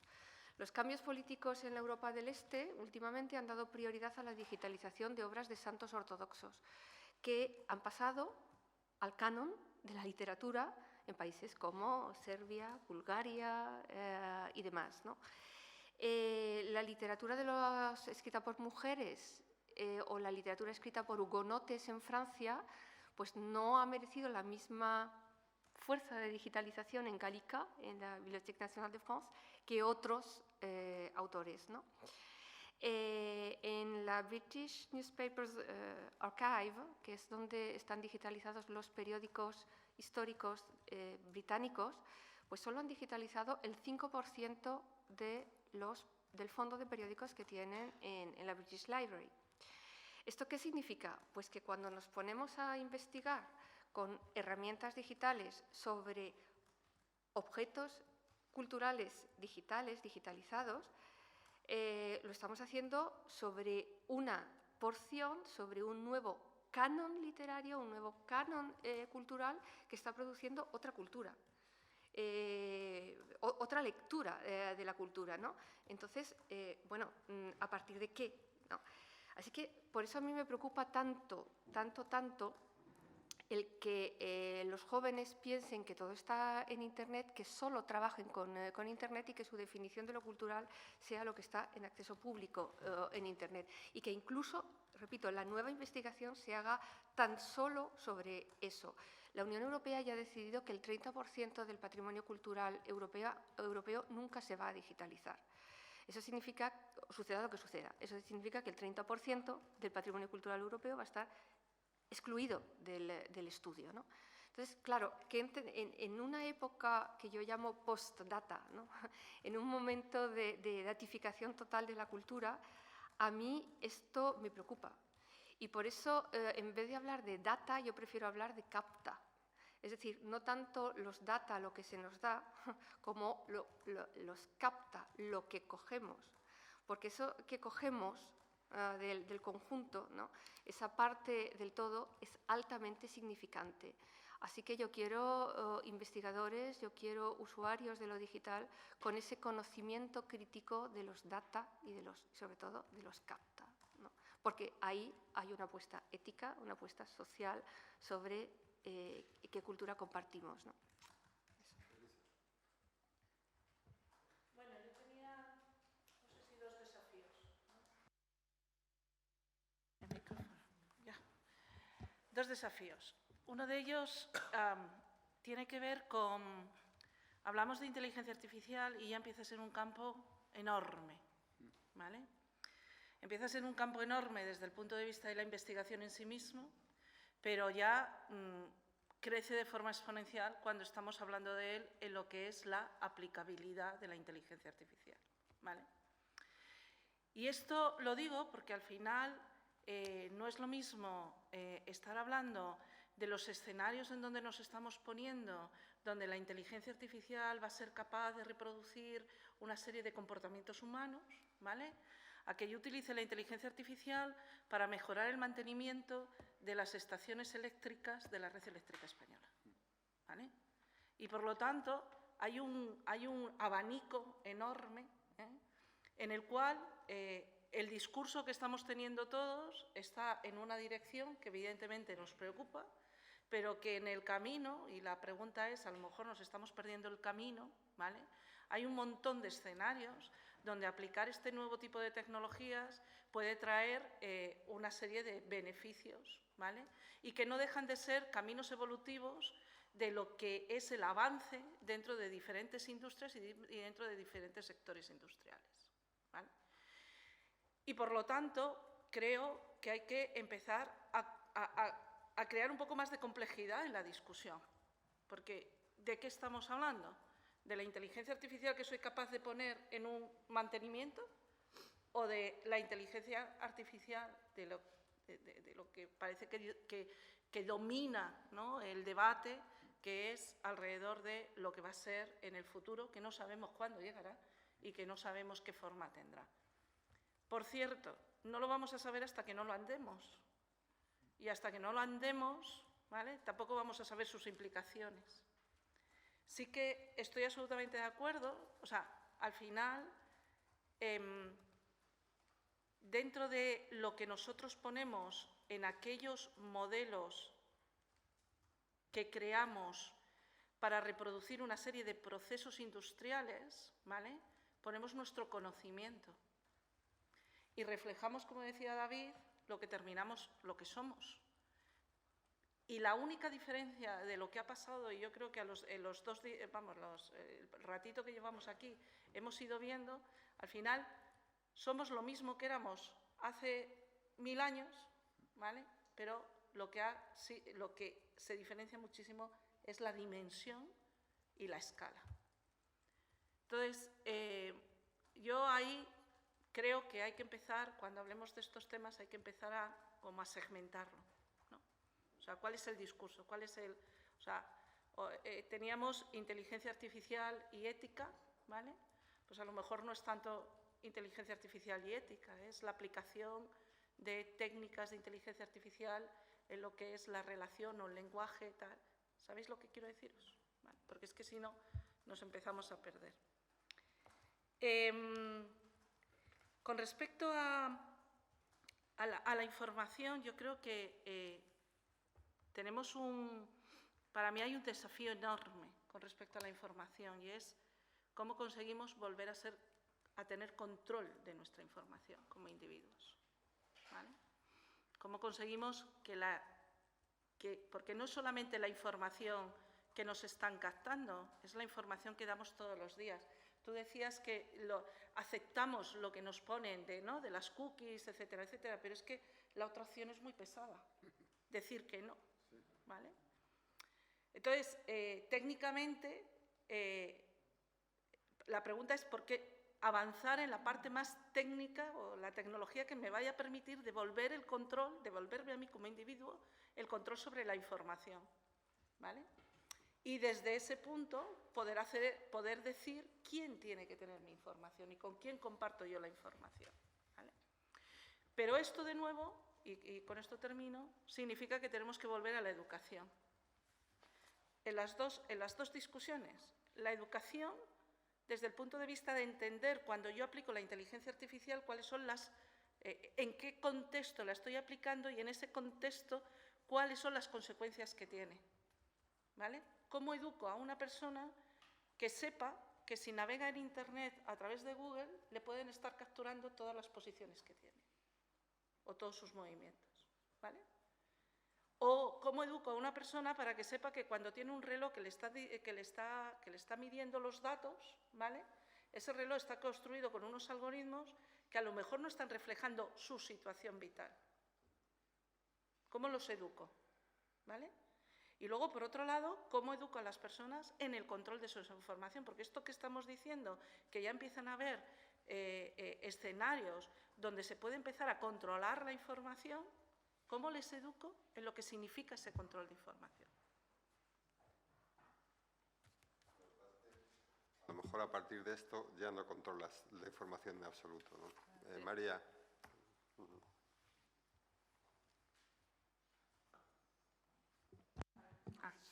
Los cambios políticos en la Europa del Este últimamente han dado prioridad a la digitalización de obras de santos ortodoxos, que han pasado al canon de la literatura en países como Serbia, Bulgaria y demás, ¿no? La literatura escrita por mujeres o la literatura escrita por hugonotes en Francia, pues no ha merecido la misma fuerza de digitalización en Gallica, en la Bibliothèque Nationale de France, que otros autores, ¿no? En la British Newspapers Archive, que es donde están digitalizados los periódicos históricos británicos, pues solo han digitalizado el 5% del fondo de periódicos que tienen en la British Library. ¿Esto qué significa? Pues que cuando nos ponemos a investigar con herramientas digitales sobre objetos culturales digitalizados, lo estamos haciendo sobre una porción, sobre un nuevo canon literario, un nuevo canon cultural que está produciendo otra cultura, otra lectura de la cultura, ¿no? Entonces, bueno, ¿a partir de qué? ¿No? Así que por eso a mí me preocupa tanto el que los jóvenes piensen que todo está en Internet, que solo trabajen con Internet y que su definición de lo cultural sea lo que está en acceso público en Internet. Y que incluso, repito, la nueva investigación se haga tan solo sobre eso. La Unión Europea ya ha decidido que el 30% del patrimonio cultural europeo nunca se va a digitalizar. Eso significa, suceda lo que suceda, eso significa que el 30% del patrimonio cultural europeo va a estar excluido del estudio, ¿no? Entonces, claro, que en una época que yo llamo post-data, ¿no? En un momento de datificación total de la cultura, a mí esto me preocupa. Y por eso, en vez de hablar de data, yo prefiero hablar de capta. Es decir, no tanto los data, lo que se nos da, como los capta, lo que cogemos. Porque eso que cogemos del conjunto, ¿no? Esa parte del todo es altamente significante. Así que yo quiero investigadores, yo quiero usuarios de lo digital con ese conocimiento crítico de los data y sobre todo de los capta, ¿no? Porque ahí hay una apuesta ética, una apuesta social sobre qué cultura compartimos, ¿no? Bueno, yo tenía, no sé si dos desafíos, ¿no? El micrófono, ya. Dos desafíos. Uno de ellos tiene que ver con... Hablamos de inteligencia artificial y ya empieza a ser un campo enorme, ¿vale? Empieza a ser un campo enorme desde el punto de vista de la investigación en sí mismo, pero ya crece de forma exponencial cuando estamos hablando de él en lo que es la aplicabilidad de la inteligencia artificial, ¿vale? Y esto lo digo porque al final no es lo mismo estar hablando de los escenarios en donde nos estamos poniendo, donde la inteligencia artificial va a ser capaz de reproducir una serie de comportamientos humanos, ¿vale?, a que yo utilice la inteligencia artificial para mejorar el mantenimiento de las estaciones eléctricas de la red eléctrica española, ¿vale? Y por lo tanto hay un abanico enorme en el cual el discurso que estamos teniendo todos está en una dirección que evidentemente nos preocupa, pero que en el camino, y la pregunta es, a lo mejor nos estamos perdiendo el camino, ¿vale? Hay un montón de escenarios donde aplicar este nuevo tipo de tecnologías puede traer una serie de beneficios, ¿vale? Y que no dejan de ser caminos evolutivos de lo que es el avance dentro de diferentes industrias y dentro de diferentes sectores industriales, ¿vale? Y por lo tanto, creo que hay que empezar a crear un poco más de complejidad en la discusión, porque ¿de qué estamos hablando? ¿De la inteligencia artificial que soy capaz de poner en un mantenimiento o de la inteligencia artificial de lo que parece que domina, ¿no?, el debate, que es alrededor de lo que va a ser en el futuro, que no sabemos cuándo llegará y que no sabemos qué forma tendrá? Por cierto, no lo vamos a saber hasta que no lo andemos. Y hasta que no lo andemos, ¿vale?, tampoco vamos a saber sus implicaciones. Sí que estoy absolutamente de acuerdo, o sea, al final, dentro de lo que nosotros ponemos en aquellos modelos que creamos para reproducir una serie de procesos industriales, ¿vale?, ponemos nuestro conocimiento y reflejamos, como decía David, lo que terminamos, lo que somos. Y la única diferencia de lo que ha pasado, y yo creo que el ratito que llevamos aquí hemos ido viendo, al final somos lo mismo que éramos hace 1000 años, ¿vale? Pero lo que se diferencia muchísimo es la dimensión y la escala. Entonces, yo ahí creo que hay que empezar, cuando hablemos de estos temas, hay que empezar a segmentarlo, ¿no? O sea, ¿cuál es el discurso? ¿Cuál es el...? O sea, teníamos inteligencia artificial y ética, ¿vale? Pues a lo mejor no es tanto inteligencia artificial y ética, es la aplicación de técnicas de inteligencia artificial en lo que es la relación o el lenguaje, tal. ¿Sabéis lo que quiero deciros? Vale, porque es que si no, nos empezamos a perder. Con respecto a la información, yo creo que tenemos para mí hay un desafío enorme con respecto a la información, y es cómo conseguimos volver a tener control de nuestra información como individuos, ¿vale? Cómo conseguimos porque no es solamente la información que nos están captando, es la información que damos todos los días. Tú decías que aceptamos lo que nos ponen de las cookies, etcétera, etcétera, pero es que la otra opción es muy pesada, decir que no, ¿vale? Entonces, técnicamente, la pregunta es por qué avanzar en la parte más técnica o la tecnología que me vaya a permitir devolverme a mí como individuo el control sobre la información, ¿vale? Y desde ese punto poder decir quién tiene que tener mi información y con quién comparto yo la información, ¿vale? Pero esto, de nuevo, y con esto termino, significa que tenemos que volver a la educación. En las dos discusiones, la educación, desde el punto de vista de entender cuando yo aplico la inteligencia artificial, cuáles son en qué contexto la estoy aplicando y en ese contexto cuáles son las consecuencias que tiene, ¿vale? ¿Cómo educo a una persona que sepa que si navega en Internet a través de Google le pueden estar capturando todas las posiciones que tiene o todos sus movimientos, ¿vale? O cómo educo a una persona para que sepa que cuando tiene un reloj que le está midiendo los datos, ¿vale? Ese reloj está construido con unos algoritmos que a lo mejor no están reflejando su situación vital. ¿Cómo los educo? ¿Vale? Y luego, por otro lado, ¿cómo educo a las personas en el control de su información? Porque esto que estamos diciendo, que ya empiezan a haber escenarios donde se puede empezar a controlar la información, ¿cómo les educo en lo que significa ese control de información? A lo mejor a partir de esto ya no controlas la información en absoluto, ¿no? María.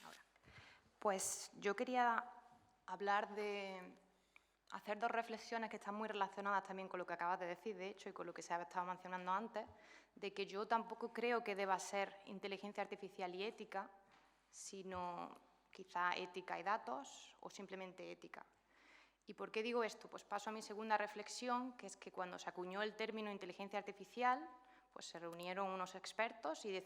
Ahora. Pues yo quería hablar hacer dos reflexiones que están muy relacionadas también con lo que acabas de decir, de hecho, y con lo que se ha estado mencionando antes, de que yo tampoco creo que deba ser inteligencia artificial y ética, sino quizá ética y datos o simplemente ética. ¿Y por qué digo esto? Pues paso a mi segunda reflexión, que es que cuando se acuñó el término inteligencia artificial, pues se reunieron unos expertos y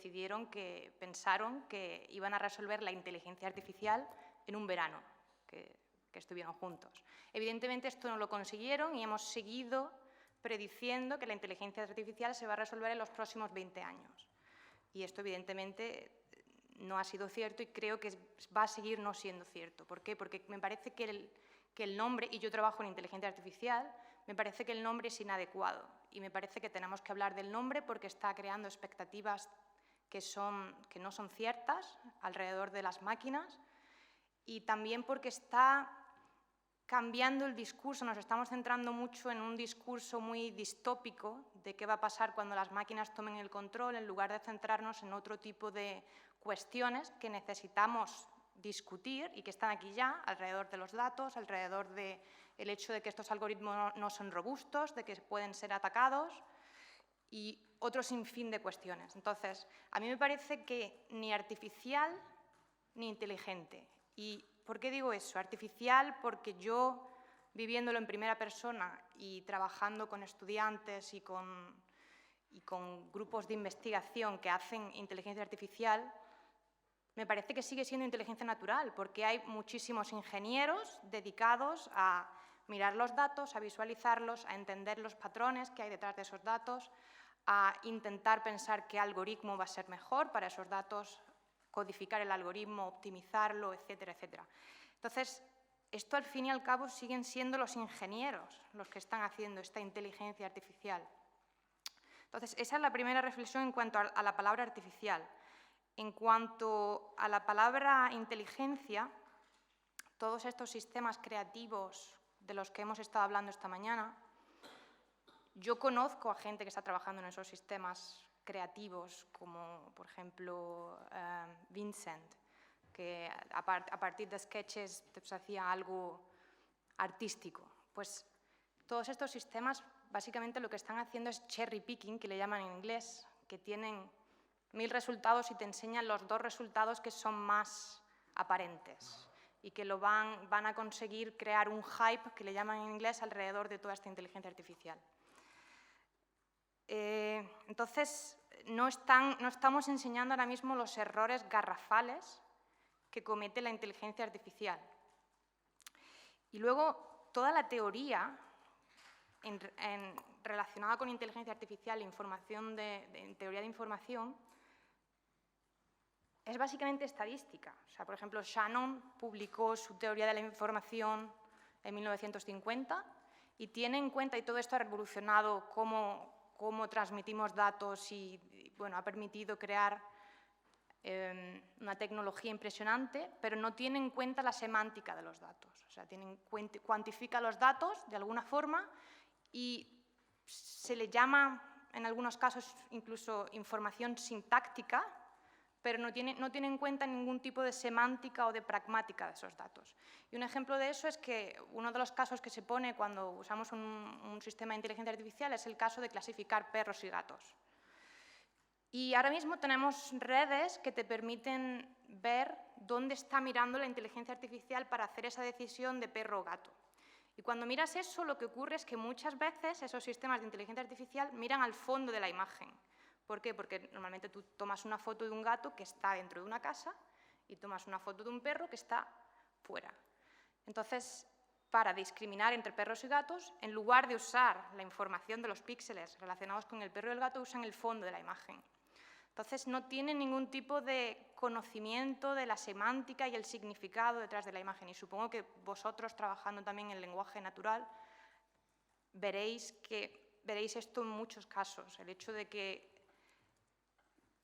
pensaron que iban a resolver la inteligencia artificial en un verano, que estuvieron juntos. Evidentemente esto no lo consiguieron y hemos seguido prediciendo que la inteligencia artificial se va a resolver en los próximos 20 años. Y esto evidentemente no ha sido cierto y creo que va a seguir no siendo cierto. ¿Por qué? Porque me parece que el nombre, y yo trabajo en inteligencia artificial, me parece que el nombre es inadecuado y me parece que tenemos que hablar del nombre porque está creando expectativas que no son ciertas alrededor de las máquinas y también porque está cambiando el discurso, nos estamos centrando mucho en un discurso muy distópico de qué va a pasar cuando las máquinas tomen el control en lugar de centrarnos en otro tipo de cuestiones que necesitamos discutir y que están aquí ya, alrededor de los datos, alrededor del hecho de que estos algoritmos no son robustos, de que pueden ser atacados y otro sinfín de cuestiones. Entonces, a mí me parece que ni artificial ni inteligente. ¿Y por qué digo eso? Artificial porque yo, viviéndolo en primera persona y trabajando con estudiantes y con grupos de investigación que hacen inteligencia artificial, me parece que sigue siendo inteligencia natural, porque hay muchísimos ingenieros dedicados a mirar los datos, a visualizarlos, a entender los patrones que hay detrás de esos datos, a intentar pensar qué algoritmo va a ser mejor para esos datos, codificar el algoritmo, optimizarlo, etcétera, etcétera. Entonces, esto al fin y al cabo siguen siendo los ingenieros los que están haciendo esta inteligencia artificial. Entonces, esa es la primera reflexión en cuanto a la palabra artificial. En cuanto a la palabra inteligencia, todos estos sistemas creativos de los que hemos estado hablando esta mañana, yo conozco a gente que está trabajando en esos sistemas creativos, como por ejemplo Vincent, que a partir de sketches pues, hacía algo artístico. Pues todos estos sistemas básicamente lo que están haciendo es cherry picking, que le llaman en inglés, que tienen 1000 resultados y te enseñan los 2 resultados que son más aparentes y que van a conseguir crear un hype, que le llaman en inglés, alrededor de toda esta inteligencia artificial. Entonces, no estamos enseñando ahora mismo los errores garrafales que comete la inteligencia artificial. Y luego, toda la teoría relacionada con inteligencia artificial e información en teoría de información es básicamente estadística. O sea, por ejemplo, Shannon publicó su teoría de la información en 1950 y tiene en cuenta, y todo esto ha revolucionado cómo transmitimos datos y bueno, ha permitido crear una tecnología impresionante, pero no tiene en cuenta la semántica de los datos. O sea, cuantifica los datos de alguna forma y se le llama, en algunos casos, incluso información sintáctica, pero no tiene en cuenta ningún tipo de semántica o de pragmática de esos datos. Y un ejemplo de eso es que uno de los casos que se pone cuando usamos un sistema de inteligencia artificial es el caso de clasificar perros y gatos. Y ahora mismo tenemos redes que te permiten ver dónde está mirando la inteligencia artificial para hacer esa decisión de perro o gato. Y cuando miras eso, lo que ocurre es que muchas veces esos sistemas de inteligencia artificial miran al fondo de la imagen. ¿Por qué? Porque normalmente tú tomas una foto de un gato que está dentro de una casa y tomas una foto de un perro que está fuera. Entonces, para discriminar entre perros y gatos, en lugar de usar la información de los píxeles relacionados con el perro y el gato, usan el fondo de la imagen. Entonces, no tienen ningún tipo de conocimiento de la semántica y el significado detrás de la imagen. Y supongo que vosotros, trabajando también en lenguaje natural, veréis esto en muchos casos. El hecho de que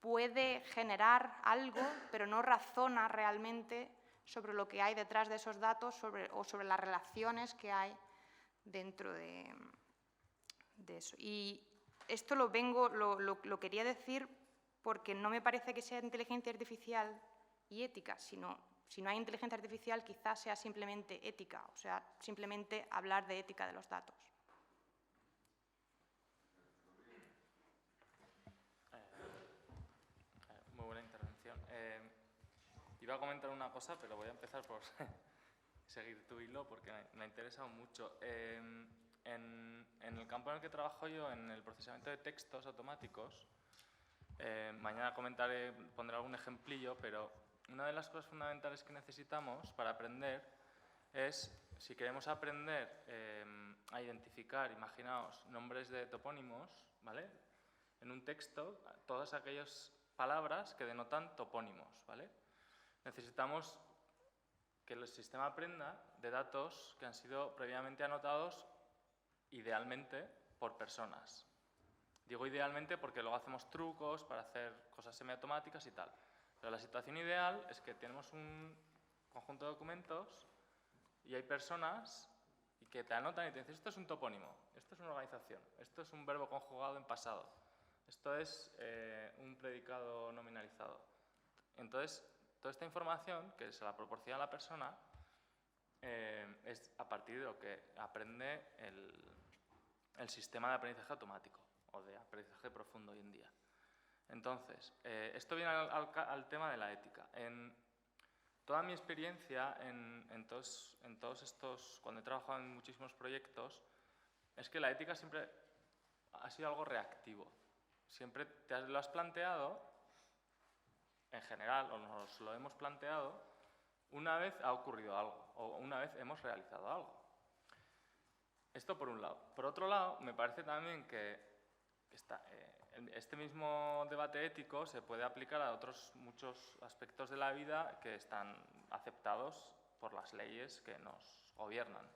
puede generar algo, pero no razona realmente sobre lo que hay detrás de esos datos o sobre las relaciones que hay dentro de eso. Y esto lo quería decir porque no me parece que sea inteligencia artificial y ética, sino si no hay inteligencia artificial quizás sea simplemente ética, o sea, simplemente hablar de ética de los datos. Muy buena intervención. Iba a comentar una cosa, pero voy a empezar por seguir tu hilo porque me ha interesado mucho. En el campo en el que trabajo yo, en el procesamiento de textos automáticos, mañana pondré algún ejemplillo, pero una de las cosas fundamentales que necesitamos para aprender es, si queremos aprender a identificar, imaginaos, nombres de topónimos, ¿vale? En un texto, todas aquellas palabras que denotan topónimos, ¿vale? Necesitamos que el sistema aprenda de datos que han sido previamente anotados, idealmente, por personas. Digo idealmente porque luego hacemos trucos para hacer cosas semiautomáticas y tal. Pero la situación ideal es que tenemos un conjunto de documentos y hay personas que te anotan y te dicen esto es un topónimo, esto es una organización, esto es un verbo conjugado en pasado, esto es un predicado nominalizado. Entonces, toda esta información que se la proporciona a la persona es a partir de lo que aprende el sistema de aprendizaje automático o de aprendizaje profundo hoy en día. Entonces, esto viene al tema de la ética. En toda mi experiencia, en todos estos, cuando he trabajado en muchísimos proyectos, es que la ética siempre ha sido algo reactivo. Siempre te lo has planteado en general, o nos lo hemos planteado, una vez ha ocurrido algo, o una vez hemos realizado algo. Esto por un lado. Por otro lado, me parece también que este mismo debate ético se puede aplicar a otros muchos aspectos de la vida que están aceptados por las leyes que nos gobiernan.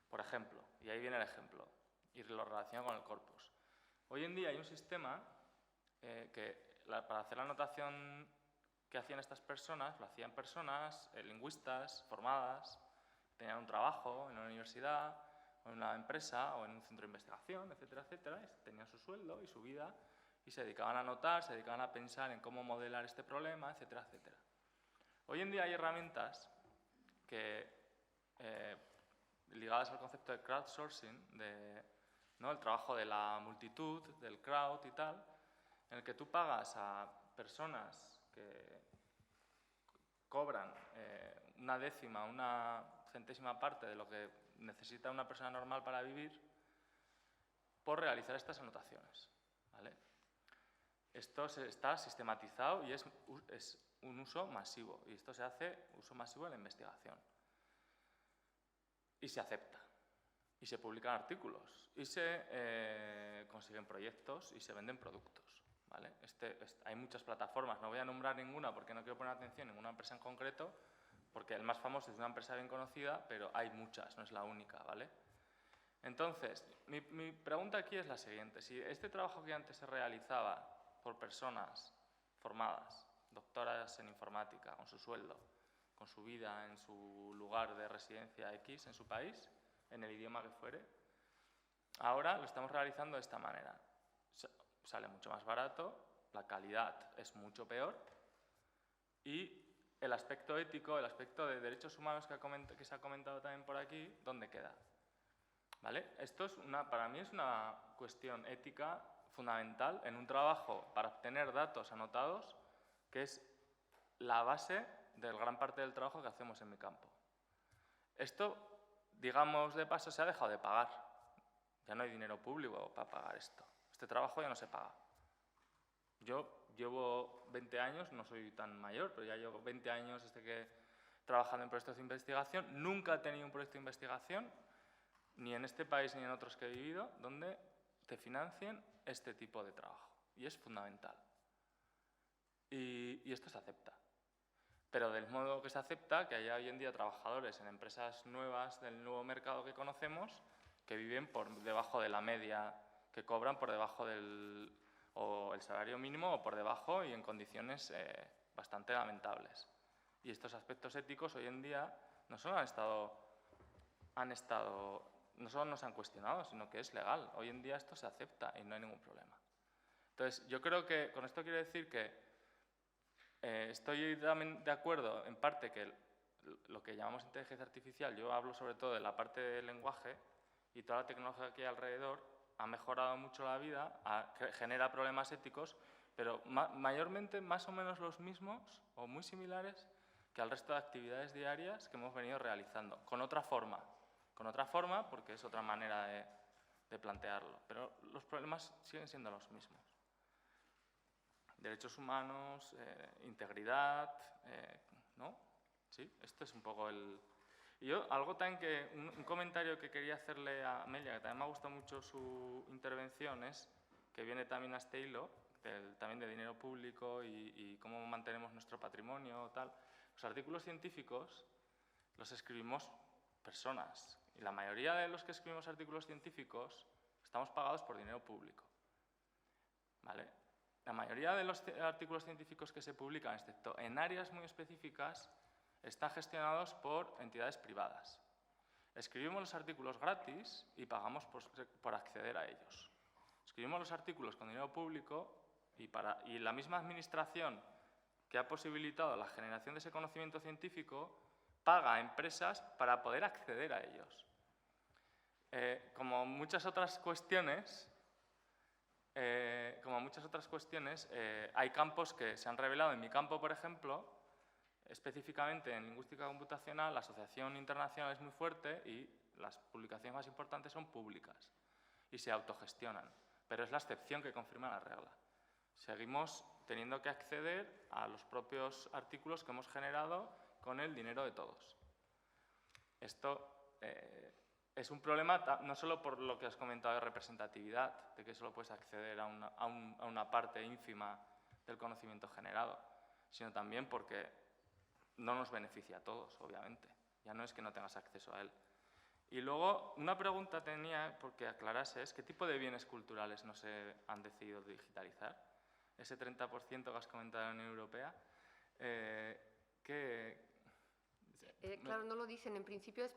Por ejemplo, y ahí viene el ejemplo, y lo relaciono con el corpus. Hoy en día hay un sistema para hacer la anotación que hacían estas personas, lo hacían personas lingüistas, formadas, tenían un trabajo en una universidad, o en una empresa, o en un centro de investigación, etcétera, etcétera, y tenían su sueldo y su vida, y se dedicaban a anotar, se dedicaban a pensar en cómo modelar este problema, etcétera, etcétera. Hoy en día hay herramientas ligadas al concepto de crowdsourcing, el trabajo de la multitud, del crowd y tal, en el que tú pagas a personas que cobran una décima, una centésima parte de lo que necesita una persona normal para vivir por realizar estas anotaciones, ¿vale? Esto está sistematizado y es un uso masivo, y esto se hace uso masivo en la investigación. Y se acepta, y se publican artículos, y se consiguen proyectos y se venden productos, ¿vale? Hay muchas plataformas, no voy a nombrar ninguna porque no quiero poner atención en ninguna empresa en concreto, porque el más famoso es una empresa bien conocida, pero hay muchas, no es la única, ¿vale? Entonces, mi pregunta aquí es la siguiente. Si este trabajo que antes se realizaba por personas formadas, doctoras en informática, con su sueldo, con su vida en su lugar de residencia X en su país, en el idioma que fuere, ahora lo estamos realizando de esta manera. Sale mucho más barato, la calidad es mucho peor y el aspecto ético, el aspecto de derechos humanos que se ha comentado también por aquí, ¿dónde queda? ¿Vale? Esto para mí es una cuestión ética fundamental en un trabajo para obtener datos anotados, que es la base de gran parte del trabajo que hacemos en mi campo. Esto, digamos de paso, se ha dejado de pagar. Ya no hay dinero público para pagar esto. Este trabajo ya no se paga. Yo llevo 20 años, no soy tan mayor, pero ya llevo 20 años trabajando en proyectos de investigación. Nunca he tenido un proyecto de investigación, ni en este país ni en otros que he vivido, donde te financien este tipo de trabajo. Y es fundamental. Y esto se acepta. Pero del modo que se acepta, que haya hoy en día trabajadores en empresas nuevas del nuevo mercado que conocemos, que viven por debajo de la media, que cobran por debajo del salario mínimo o por debajo y en condiciones bastante lamentables. Y estos aspectos éticos hoy en día no solo no solo no se han cuestionado, sino que es legal. Hoy en día esto se acepta y no hay ningún problema. Entonces, yo creo que con esto quiero decir que estoy también de acuerdo en parte que lo que llamamos inteligencia artificial, yo hablo sobre todo de la parte del lenguaje y toda la tecnología que hay alrededor, ha mejorado mucho la vida, genera problemas éticos, pero mayormente más o menos los mismos o muy similares que al resto de actividades diarias que hemos venido realizando, con otra forma porque es otra manera de plantearlo, pero los problemas siguen siendo los mismos. Derechos humanos, integridad, ¿no? Sí, esto es un poco Y yo, algo también un comentario que quería hacerle a Amelia, que también me ha gustado mucho su intervención, es que viene también a este hilo, también de dinero público y cómo mantenemos nuestro patrimonio, tal. Los artículos científicos los escribimos personas, y la mayoría de los que escribimos artículos científicos estamos pagados por dinero público, ¿vale? La mayoría de los artículos científicos que se publican, excepto en áreas muy específicas, están gestionados por entidades privadas. Escribimos los artículos gratis y pagamos por acceder a ellos. Escribimos los artículos con dinero público y la misma administración que ha posibilitado la generación de ese conocimiento científico paga a empresas para poder acceder a ellos. Como muchas otras cuestiones, hay campos que se han revelado. En mi campo, por ejemplo, específicamente en lingüística computacional, la asociación internacional es muy fuerte y las publicaciones más importantes son públicas y se autogestionan, pero es la excepción que confirma la regla. teniendo que acceder a los propios artículos que hemos generado con el dinero de todos. Esto es un problema no solo por lo que has comentado de representatividad, de que solo puedes acceder a una parte ínfima del conocimiento generado, sino también porque no nos beneficia a todos, obviamente. Ya no es que no tengas acceso a él. Y luego, una pregunta tenía, porque aclarases, ¿qué tipo de bienes culturales no se han decidido digitalizar? Ese 30% que has comentado en la Unión Europea, Claro, no lo dicen. En principio,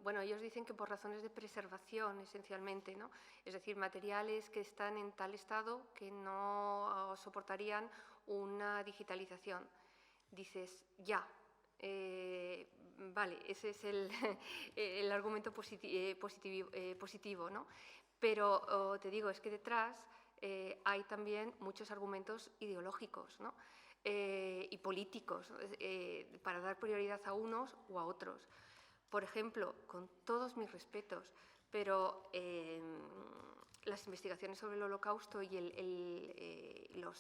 bueno, ellos dicen que por razones de preservación, esencialmente, ¿no? Es decir, materiales que están en tal estado que no soportarían una digitalización. Dices, ya. Vale, ese es el argumento positivo, ¿no? Pero te digo, es que detrás hay también muchos argumentos ideológicos, ¿no? Y políticos, para dar prioridad a unos o a otros. Por ejemplo, con todos mis respetos, pero las investigaciones sobre el Holocausto y lo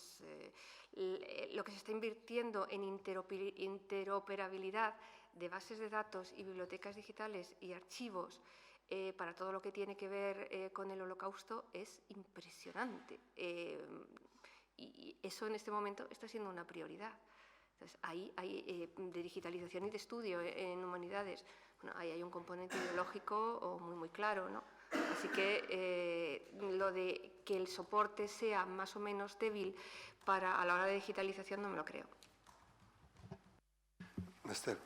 que se está invirtiendo en interoperabilidad de bases de datos y bibliotecas digitales y archivos para todo lo que tiene que ver con el Holocausto es impresionante. Y eso en este momento está siendo una prioridad. Entonces, ahí hay de digitalización y de estudio en humanidades. Bueno, ahí hay un componente ideológico muy, muy claro, ¿no? Así que lo de que el soporte sea más o menos débil a la hora de digitalización no me lo creo. Esther.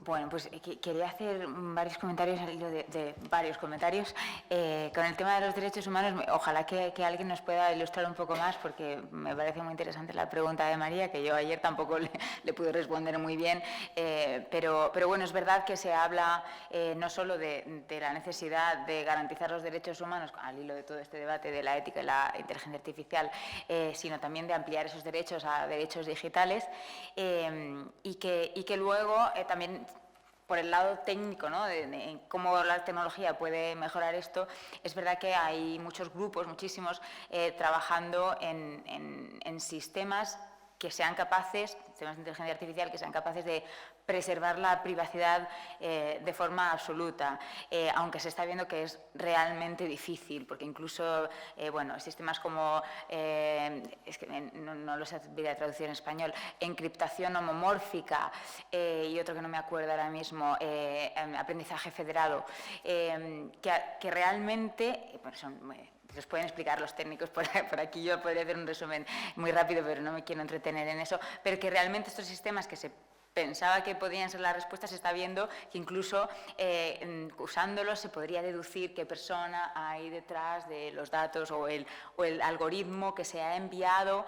Bueno, pues quería hacer varios comentarios al hilo de varios comentarios. Con el tema de los derechos humanos, ojalá que alguien nos pueda ilustrar un poco más, porque me parece muy interesante la pregunta de María, que yo ayer tampoco le pude responder muy bien. Pero bueno, es verdad que se habla no solo de la necesidad de garantizar los derechos humanos, al hilo de todo este debate de la ética y la inteligencia artificial, sino también de ampliar esos derechos a derechos digitales, y que luego también, por el lado técnico, ¿no? de cómo la tecnología puede mejorar esto, es verdad que hay muchos grupos, muchísimos, trabajando en sistemas que sean capaces, sistemas de inteligencia artificial, que sean capaces de preservar la privacidad de forma absoluta, aunque se está viendo que es realmente difícil, porque incluso, bueno, sistemas como, es que no lo sé a traducir en español, encriptación homomórfica y otro que no me acuerdo ahora mismo, aprendizaje federado, que realmente, bueno, son... Los pueden explicar los técnicos por aquí, yo podría hacer un resumen muy rápido, pero no me quiero entretener en eso, pero que realmente estos sistemas que se pensaba que podían ser la respuesta, se está viendo que incluso usándolos se podría deducir qué persona hay detrás de los datos o el algoritmo que se ha enviado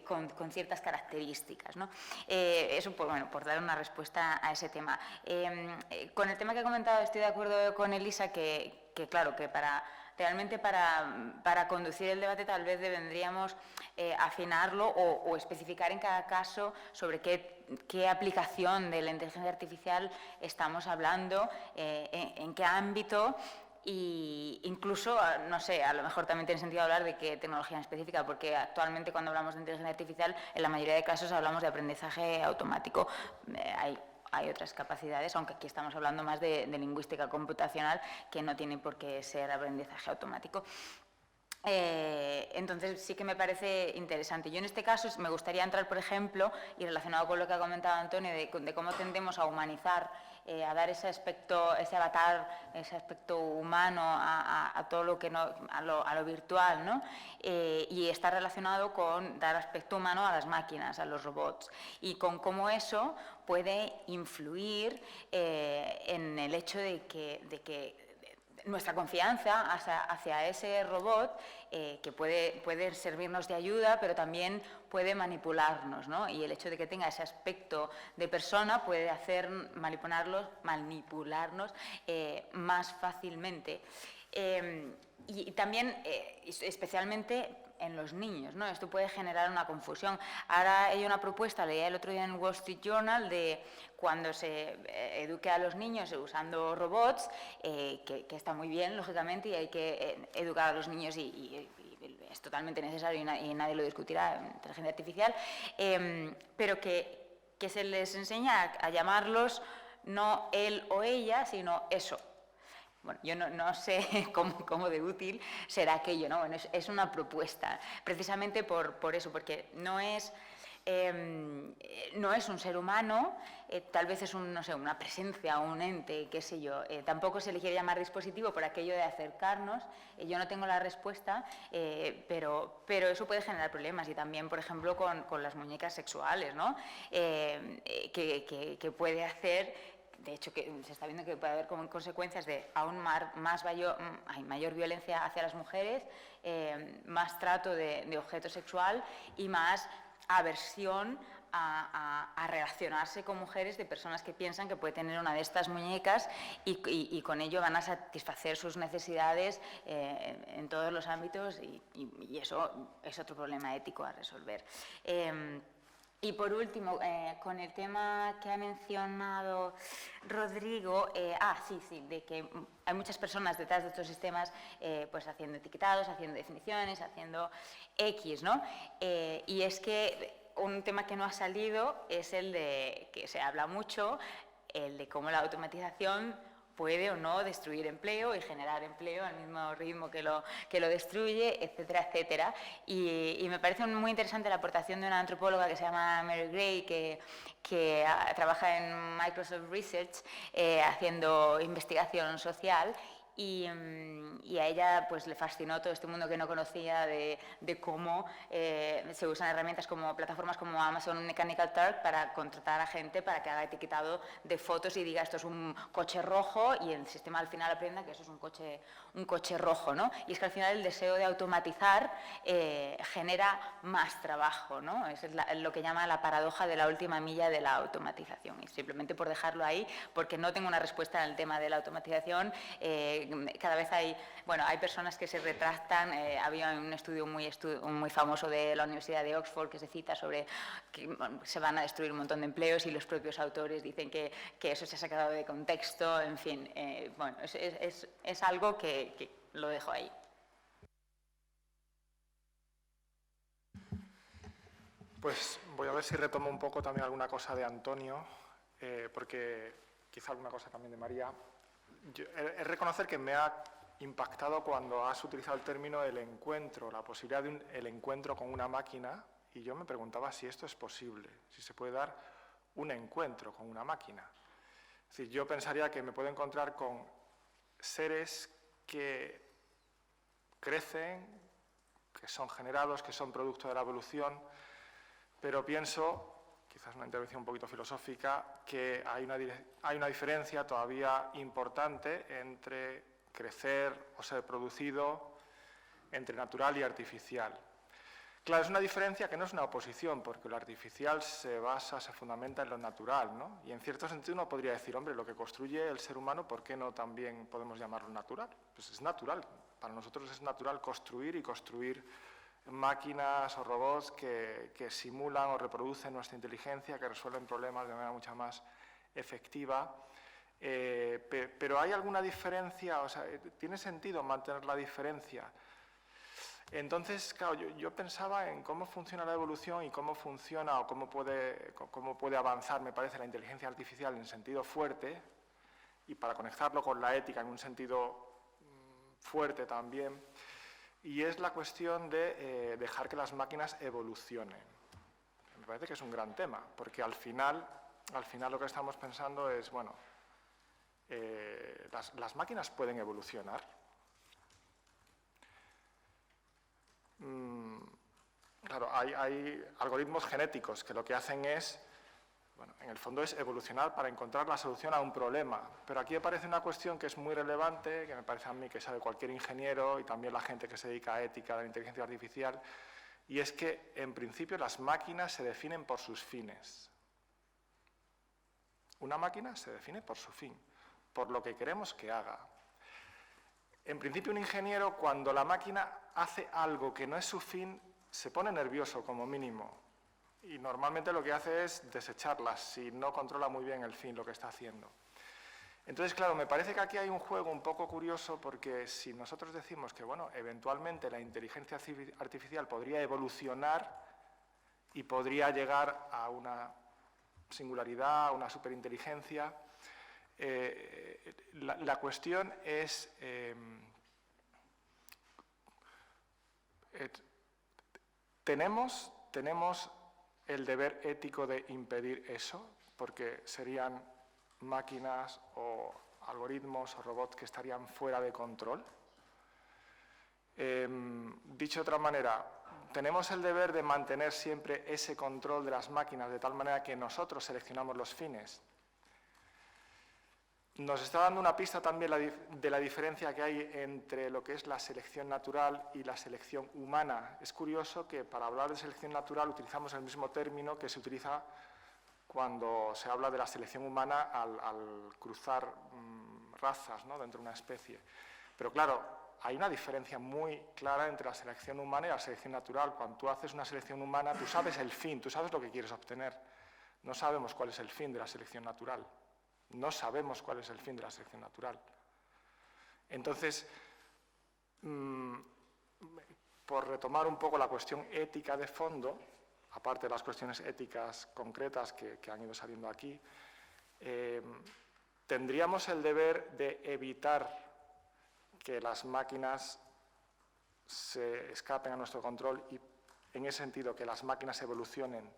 con ciertas características, ¿no? Eso por dar una respuesta a ese tema. Con el tema que ha comentado estoy de acuerdo con Elisa que claro, que realmente para conducir el debate tal vez deberíamos afinarlo o especificar en cada caso sobre qué aplicación de la inteligencia artificial estamos hablando, en qué ámbito, e incluso, no sé, a lo mejor también tiene sentido hablar de qué tecnología en específica, porque actualmente cuando hablamos de inteligencia artificial, en la mayoría de casos hablamos de aprendizaje automático. Hay otras capacidades, aunque aquí estamos hablando más de lingüística computacional, que no tiene por qué ser aprendizaje automático. Entonces sí que me parece interesante. Yo en este caso me gustaría entrar, por ejemplo, y relacionado con lo que ha comentado Antonio, de cómo tendemos a humanizar, a dar ese aspecto, ese avatar, ese aspecto humano a todo lo que a lo virtual, ¿no? Y está relacionado con dar aspecto humano a las máquinas, a los robots, y con cómo eso puede influir en el hecho de que nuestra confianza hacia ese robot, que puede servirnos de ayuda, pero también puede manipularnos, ¿no? Y el hecho de que tenga ese aspecto de persona puede hacer manipularnos más fácilmente. Y también, especialmente en los niños, ¿no? Esto puede generar una confusión. Ahora hay una propuesta, leía el otro día en Wall Street Journal, de cuando se eduque a los niños usando robots, que está muy bien, lógicamente, y hay que educar a los niños y es totalmente necesario y nadie lo discutirá, inteligencia artificial, pero que se les enseña a llamarlos no él o ella, sino eso. Bueno, yo no sé cómo de útil será aquello, ¿no? Bueno, es una propuesta, precisamente por eso, porque no es un ser humano, tal vez es no sé, una presencia, un ente, qué sé yo. Tampoco se le quiere llamar dispositivo por aquello de acercarnos. Yo no tengo la respuesta, pero eso puede generar problemas. Y también, por ejemplo, con las muñecas sexuales, ¿no? Que puede hacer... De hecho, que se está viendo que puede haber como consecuencias de aún mayor violencia hacia las mujeres, más trato de objeto sexual y más aversión a relacionarse con mujeres de personas que piensan que puede tener una de estas muñecas y con ello van a satisfacer sus necesidades en todos los ámbitos y eso es otro problema ético a resolver. Y por último, con el tema que ha mencionado Rodrigo, sí, de que hay muchas personas detrás de estos sistemas pues haciendo etiquetados, haciendo definiciones, haciendo X, ¿no? Y es que un tema que no ha salido es el de, que se habla mucho, el de cómo la automatización puede o no destruir empleo y generar empleo al mismo ritmo que lo destruye, etcétera, etcétera. Y me parece muy interesante la aportación de una antropóloga que se llama Mary Gray, que trabaja en Microsoft Research haciendo investigación social. Y a ella pues le fascinó todo este mundo que no conocía de cómo se usan herramientas como plataformas como Amazon Mechanical Turk para contratar a gente para que haga etiquetado de fotos y diga esto es un coche rojo y el sistema al final aprenda que eso es un coche rojo, ¿no? Y es que al final el deseo de automatizar genera más trabajo, ¿no? Es lo que llama la paradoja de la última milla de la automatización. Y simplemente por dejarlo ahí, porque no tengo una respuesta en el tema de la automatización, cada vez hay personas que se retractan. Había un estudio muy famoso de la Universidad de Oxford que se cita sobre que se van a destruir un montón de empleos y los propios autores dicen que eso se ha sacado de contexto. En fin, es algo que lo dejo ahí. Pues voy a ver si retomo un poco también alguna cosa de Antonio, porque quizá alguna cosa también de María. Es reconocer que me ha impactado cuando has utilizado el término el encuentro, la posibilidad de el encuentro con una máquina, y yo me preguntaba si esto es posible, si se puede dar un encuentro con una máquina. Es decir, yo pensaría que me puedo encontrar con seres que crecen, que son generados, que son producto de la evolución, pero pienso, quizás una intervención un poquito filosófica, que hay una diferencia todavía importante entre crecer o ser producido, entre natural y artificial. Claro, es una diferencia que no es una oposición, porque lo artificial se fundamenta en lo natural, ¿no? Y en cierto sentido uno podría decir, hombre, lo que construye el ser humano, ¿por qué no también podemos llamarlo natural? Pues es natural, para nosotros es natural construir y construir máquinas o robots que simulan o reproducen nuestra inteligencia, que resuelven problemas de manera mucho más efectiva. Pero ¿hay alguna diferencia? O sea, ¿tiene sentido mantener la diferencia? Entonces, claro, yo pensaba en cómo funciona la evolución y cómo funciona o cómo puede avanzar, me parece, la inteligencia artificial en sentido fuerte, y para conectarlo con la ética en un sentido fuerte también. Y es la cuestión de dejar que las máquinas evolucionen. Me parece que es un gran tema, porque al final lo que estamos pensando es, bueno, las máquinas pueden evolucionar. Claro, hay algoritmos genéticos que lo que hacen es, bueno, en el fondo es evolucionar para encontrar la solución a un problema. Pero aquí aparece una cuestión que es muy relevante, que me parece a mí que sabe cualquier ingeniero y también la gente que se dedica a ética de la inteligencia artificial, y es que, en principio, las máquinas se definen por sus fines. Una máquina se define por su fin, por lo que queremos que haga. En principio, un ingeniero, cuando la máquina hace algo que no es su fin, se pone nervioso, como mínimo. Y normalmente lo que hace es desecharlas si no controla muy bien el fin, lo que está haciendo. Entonces, claro, me parece que aquí hay un juego un poco curioso porque si nosotros decimos que, bueno, eventualmente la inteligencia artificial podría evolucionar y podría llegar a una singularidad, a una superinteligencia, la cuestión es ¿tenemos el deber ético de impedir eso? Porque serían máquinas o algoritmos o robots que estarían fuera de control. Dicho de otra manera, ¿tenemos el deber de mantener siempre ese control de las máquinas de tal manera que nosotros seleccionamos los fines? Nos está dando una pista también de la diferencia que hay entre lo que es la selección natural y la selección humana. Es curioso que para hablar de selección natural utilizamos el mismo término que se utiliza cuando se habla de la selección humana al cruzar razas, ¿no?, dentro de una especie. Pero claro, hay una diferencia muy clara entre la selección humana y la selección natural. Cuando tú haces una selección humana, tú sabes el fin, tú sabes lo que quieres obtener. No sabemos cuál es el fin de la selección natural. No sabemos cuál es el fin de la selección natural. Entonces, por retomar un poco la cuestión ética de fondo, aparte de las cuestiones éticas concretas que han ido saliendo aquí, tendríamos el deber de evitar que las máquinas se escapen a nuestro control y, en ese sentido, que las máquinas evolucionen.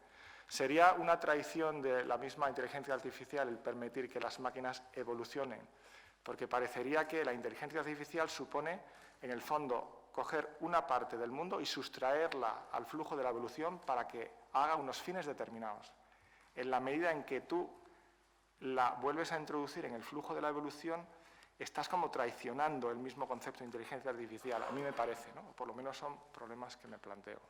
Sería una traición de la misma inteligencia artificial el permitir que las máquinas evolucionen, porque parecería que la inteligencia artificial supone, en el fondo, coger una parte del mundo y sustraerla al flujo de la evolución para que haga unos fines determinados. En la medida en que tú la vuelves a introducir en el flujo de la evolución, estás como traicionando el mismo concepto de inteligencia artificial. A mí me parece, ¿no? Por lo menos son problemas que me planteo.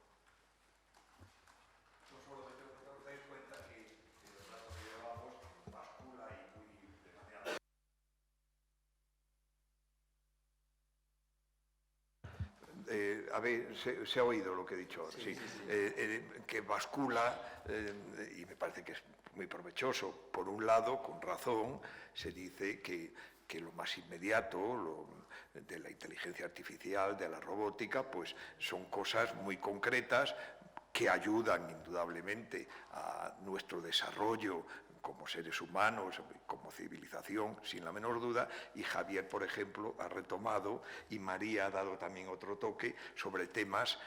A ver, se ha oído lo que he dicho ahora, sí. Que bascula, y me parece que es muy provechoso. Por un lado, con razón, se dice que lo más inmediato de la inteligencia artificial, de la robótica, pues son cosas muy concretas que ayudan indudablemente a nuestro desarrollo como seres humanos, como civilización, sin la menor duda, y Javier, por ejemplo, ha retomado, y María ha dado también otro toque sobre temas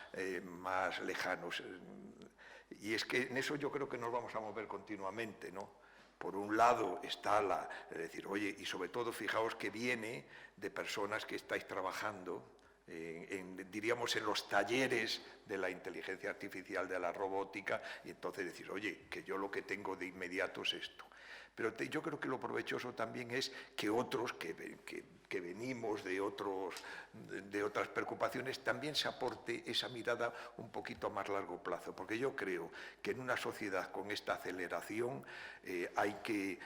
más lejanos. Y es que en eso yo creo que nos vamos a mover continuamente, ¿no? Por un lado está es decir, oye, y sobre todo fijaos que viene de personas que estáis trabajando diríamos, en los talleres de la inteligencia artificial, de la robótica, y entonces decir, oye, que yo lo que tengo de inmediato es esto. Pero yo creo que lo provechoso también es que otros que venimos de otras preocupaciones también se aporte esa mirada un poquito a más largo plazo, porque yo creo que en una sociedad con esta aceleración hay que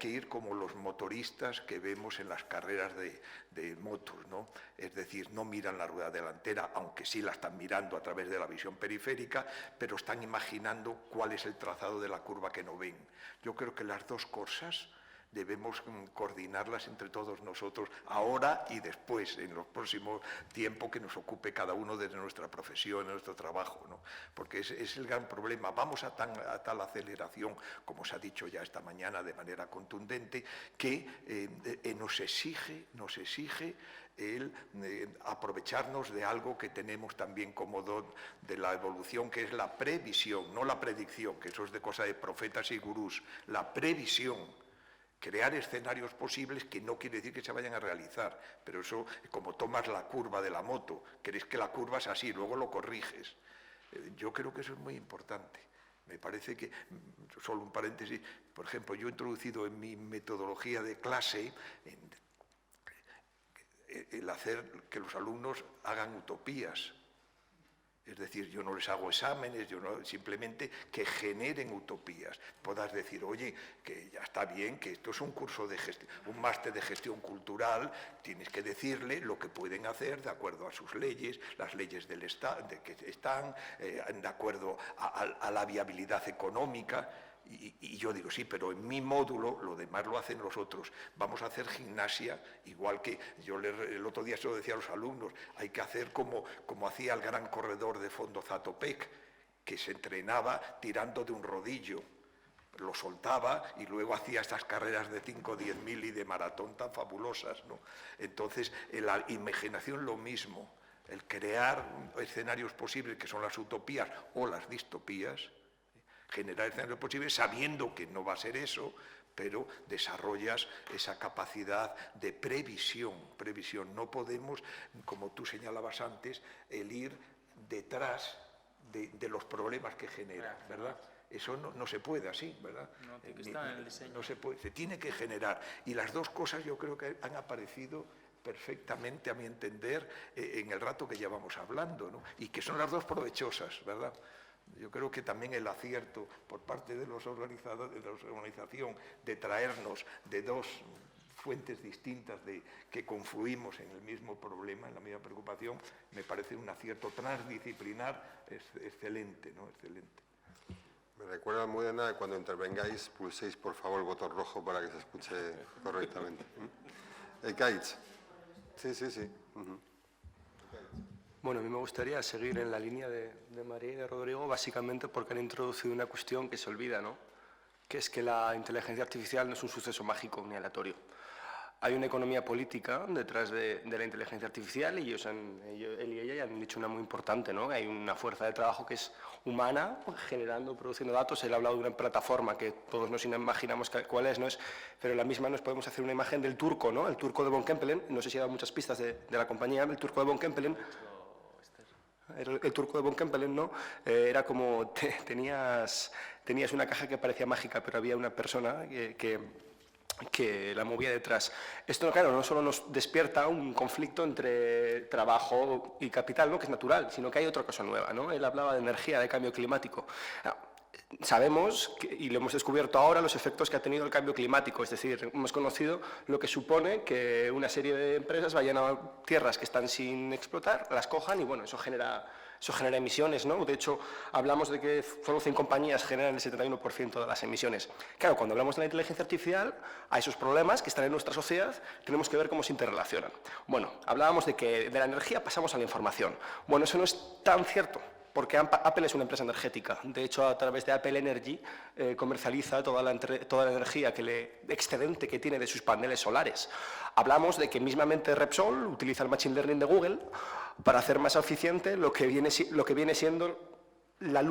ir como los motoristas que vemos en las carreras de motos, ¿no? Es decir, no miran la rueda delantera, aunque sí la están mirando a través de la visión periférica, pero están imaginando cuál es el trazado de la curva que no ven. Yo creo que las dos cosas debemos coordinarlas entre todos nosotros, ahora y después, en los próximos tiempos que nos ocupe cada uno de nuestra profesión, de nuestro trabajo, ¿no? Porque es el gran problema. Vamos a tal aceleración, como se ha dicho ya esta mañana de manera contundente, que nos exige el aprovecharnos de algo que tenemos también como don de la evolución, que es la previsión, no la predicción, que eso es de cosa de profetas y gurús, la previsión. Crear escenarios posibles que no quiere decir que se vayan a realizar, pero eso, como tomas la curva de la moto, crees que la curva es así, luego lo corriges. Yo creo que eso es muy importante. Me parece que, solo un paréntesis, por ejemplo, yo he introducido en mi metodología de clase el hacer que los alumnos hagan utopías. Es decir, yo no les hago exámenes, simplemente que generen utopías. Puedas decir, oye, que ya está bien, que esto es un curso de gestión, un máster de gestión cultural, tienes que decirle lo que pueden hacer de acuerdo a sus leyes, las leyes del Estado, que están, de acuerdo a la viabilidad económica. Y yo digo, sí, pero en mi módulo lo demás lo hacen los otros. Vamos a hacer gimnasia, igual que yo el otro día se lo decía a los alumnos, hay que hacer como hacía el gran corredor de fondo Zatopek, que se entrenaba tirando de un rodillo. Lo soltaba y luego hacía estas carreras de 5, 10.000 y de maratón tan fabulosas, ¿no? Entonces, en la imaginación lo mismo, el crear escenarios posibles que son las utopías o las distopías, generar escenarios posibles sabiendo que no va a ser eso, pero desarrollas esa capacidad de previsión. No podemos, como tú señalabas antes, el ir detrás de los problemas que genera, ¿verdad? Eso no se puede así, ¿verdad? No, tiene que estar en el diseño. No se puede, se tiene que generar. Y las dos cosas yo creo que han aparecido perfectamente, a mi entender, en el rato que llevamos hablando, ¿no? Y que son las dos provechosas, ¿verdad? Yo creo que también el acierto por parte de los organizadores, de la organización, de traernos de dos fuentes distintas que confluimos en el mismo problema, en la misma preocupación, me parece un acierto transdisciplinar excelente, ¿no? Excelente. Me recuerda, Almudena, que cuando intervengáis pulséis por favor el botón rojo para que se escuche correctamente. Ekaitz. Sí. Bueno, a mí me gustaría seguir en la línea de María y de Rodrigo, básicamente porque han introducido una cuestión que se olvida, ¿no? Que es que la inteligencia artificial no es un suceso mágico ni aleatorio. Hay una economía política detrás de la inteligencia artificial y él y ella ya han dicho una muy importante, ¿no? Hay una fuerza de trabajo que es humana, generando, produciendo datos. Él ha hablado de una plataforma que todos nos imaginamos cuál es, ¿no? Pero la misma nos podemos hacer una imagen del turco, ¿no? El turco de Von Kempelen, no sé si ha dado muchas pistas de la compañía, el turco de Von Kempelen. El turco de Von Kempelen, ¿no? Era como tenías una caja que parecía mágica, pero había una persona que la movía detrás. Esto, claro, no solo nos despierta un conflicto entre trabajo y capital, ¿no? Que es natural, sino que hay otra cosa nueva, ¿no? Él hablaba de energía, de cambio climático. Sabemos, y lo hemos descubierto ahora, los efectos que ha tenido el cambio climático, es decir, hemos conocido lo que supone que una serie de empresas vayan a tierras que están sin explotar, las cojan y, bueno, eso genera emisiones, ¿no? De hecho, hablamos de que solo 100 compañías generan el 71% de las emisiones. Claro, cuando hablamos de la inteligencia artificial, a esos problemas que están en nuestra sociedad, tenemos que ver cómo se interrelacionan. Bueno, hablábamos de que de la energía pasamos a la información. Bueno, eso no es tan cierto, porque Apple es una empresa energética. De hecho, a través de Apple Energy comercializa toda la energía excedente que tiene de sus paneles solares. Hablamos de que mismamente Repsol utiliza el Machine Learning de Google para hacer más eficiente lo que viene siendo la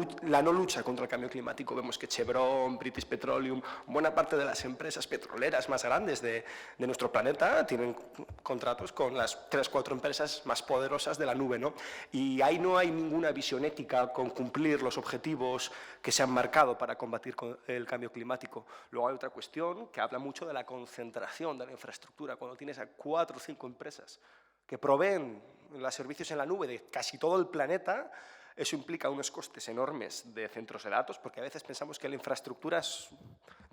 no lucha contra el cambio climático. Vemos que Chevron, British Petroleum, buena parte de las empresas petroleras más grandes de nuestro planeta tienen contratos con las 3-4 empresas más poderosas de la nube, ¿no? Y ahí no hay ninguna visión ética con cumplir los objetivos que se han marcado para combatir el cambio climático. Luego hay otra cuestión que habla mucho de la concentración de la infraestructura. Cuando tienes a 4 o 5 empresas que proveen los servicios en la nube de casi todo el planeta, eso implica unos costes enormes de centros de datos, porque a veces pensamos que la infraestructura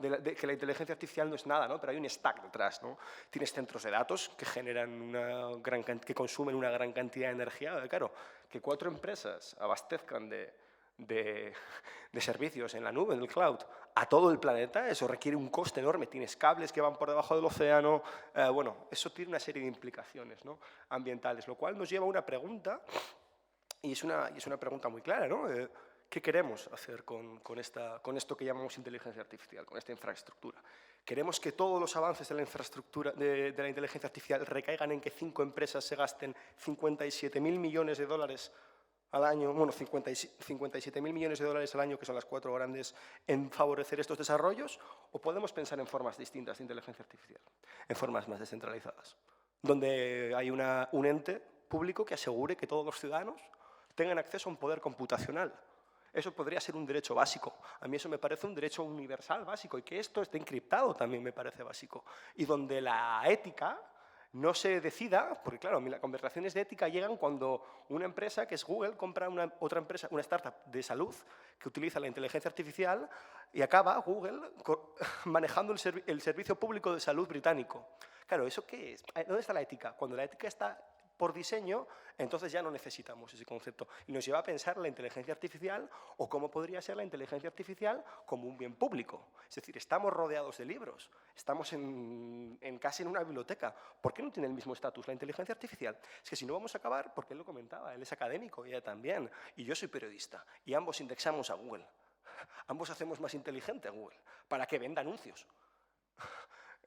que la inteligencia artificial no es nada, ¿no? Pero hay un stack detrás, ¿no? Tienes centros de datos que generan que consumen una gran cantidad de energía. Claro, que 4 empresas abastezcan de servicios en la nube, en el cloud, a todo el planeta, eso requiere un coste enorme. Tienes cables que van por debajo del océano. Bueno, eso tiene una serie de implicaciones, ¿no? Ambientales, lo cual nos lleva a una pregunta. Y es una pregunta muy clara, ¿no? ¿Qué queremos hacer con esto que llamamos inteligencia artificial, con esta infraestructura? ¿Queremos que todos los avances de la infraestructura de la inteligencia artificial recaigan en que 5 empresas se gasten 57.000 millones de dólares al año, bueno, 57.000 millones de dólares al año, que son las 4 grandes, en favorecer estos desarrollos? ¿O podemos pensar en formas distintas de inteligencia artificial, en formas más descentralizadas, donde hay un ente público que asegure que todos los ciudadanos tengan acceso a un poder computacional? Eso podría ser un derecho básico. A mí eso me parece un derecho universal básico, y que esto esté encriptado también me parece básico. Y donde la ética no se decida, porque claro, las conversaciones de ética llegan cuando una empresa, que es Google, compra otra empresa, una startup de salud que utiliza la inteligencia artificial, y acaba Google manejando el servicio público de salud británico. Claro, ¿eso qué es? ¿Dónde está la ética? Cuando la ética está por diseño, entonces ya no necesitamos ese concepto. Y nos lleva a pensar la inteligencia artificial o cómo podría ser la inteligencia artificial como un bien público. Es decir, estamos rodeados de libros, estamos casi en una biblioteca. ¿Por qué no tiene el mismo estatus la inteligencia artificial? Es que si no vamos a acabar, porque él lo comentaba, él es académico, ella también, y yo soy periodista, y ambos indexamos a Google. Ambos hacemos más inteligente a Google para que venda anuncios.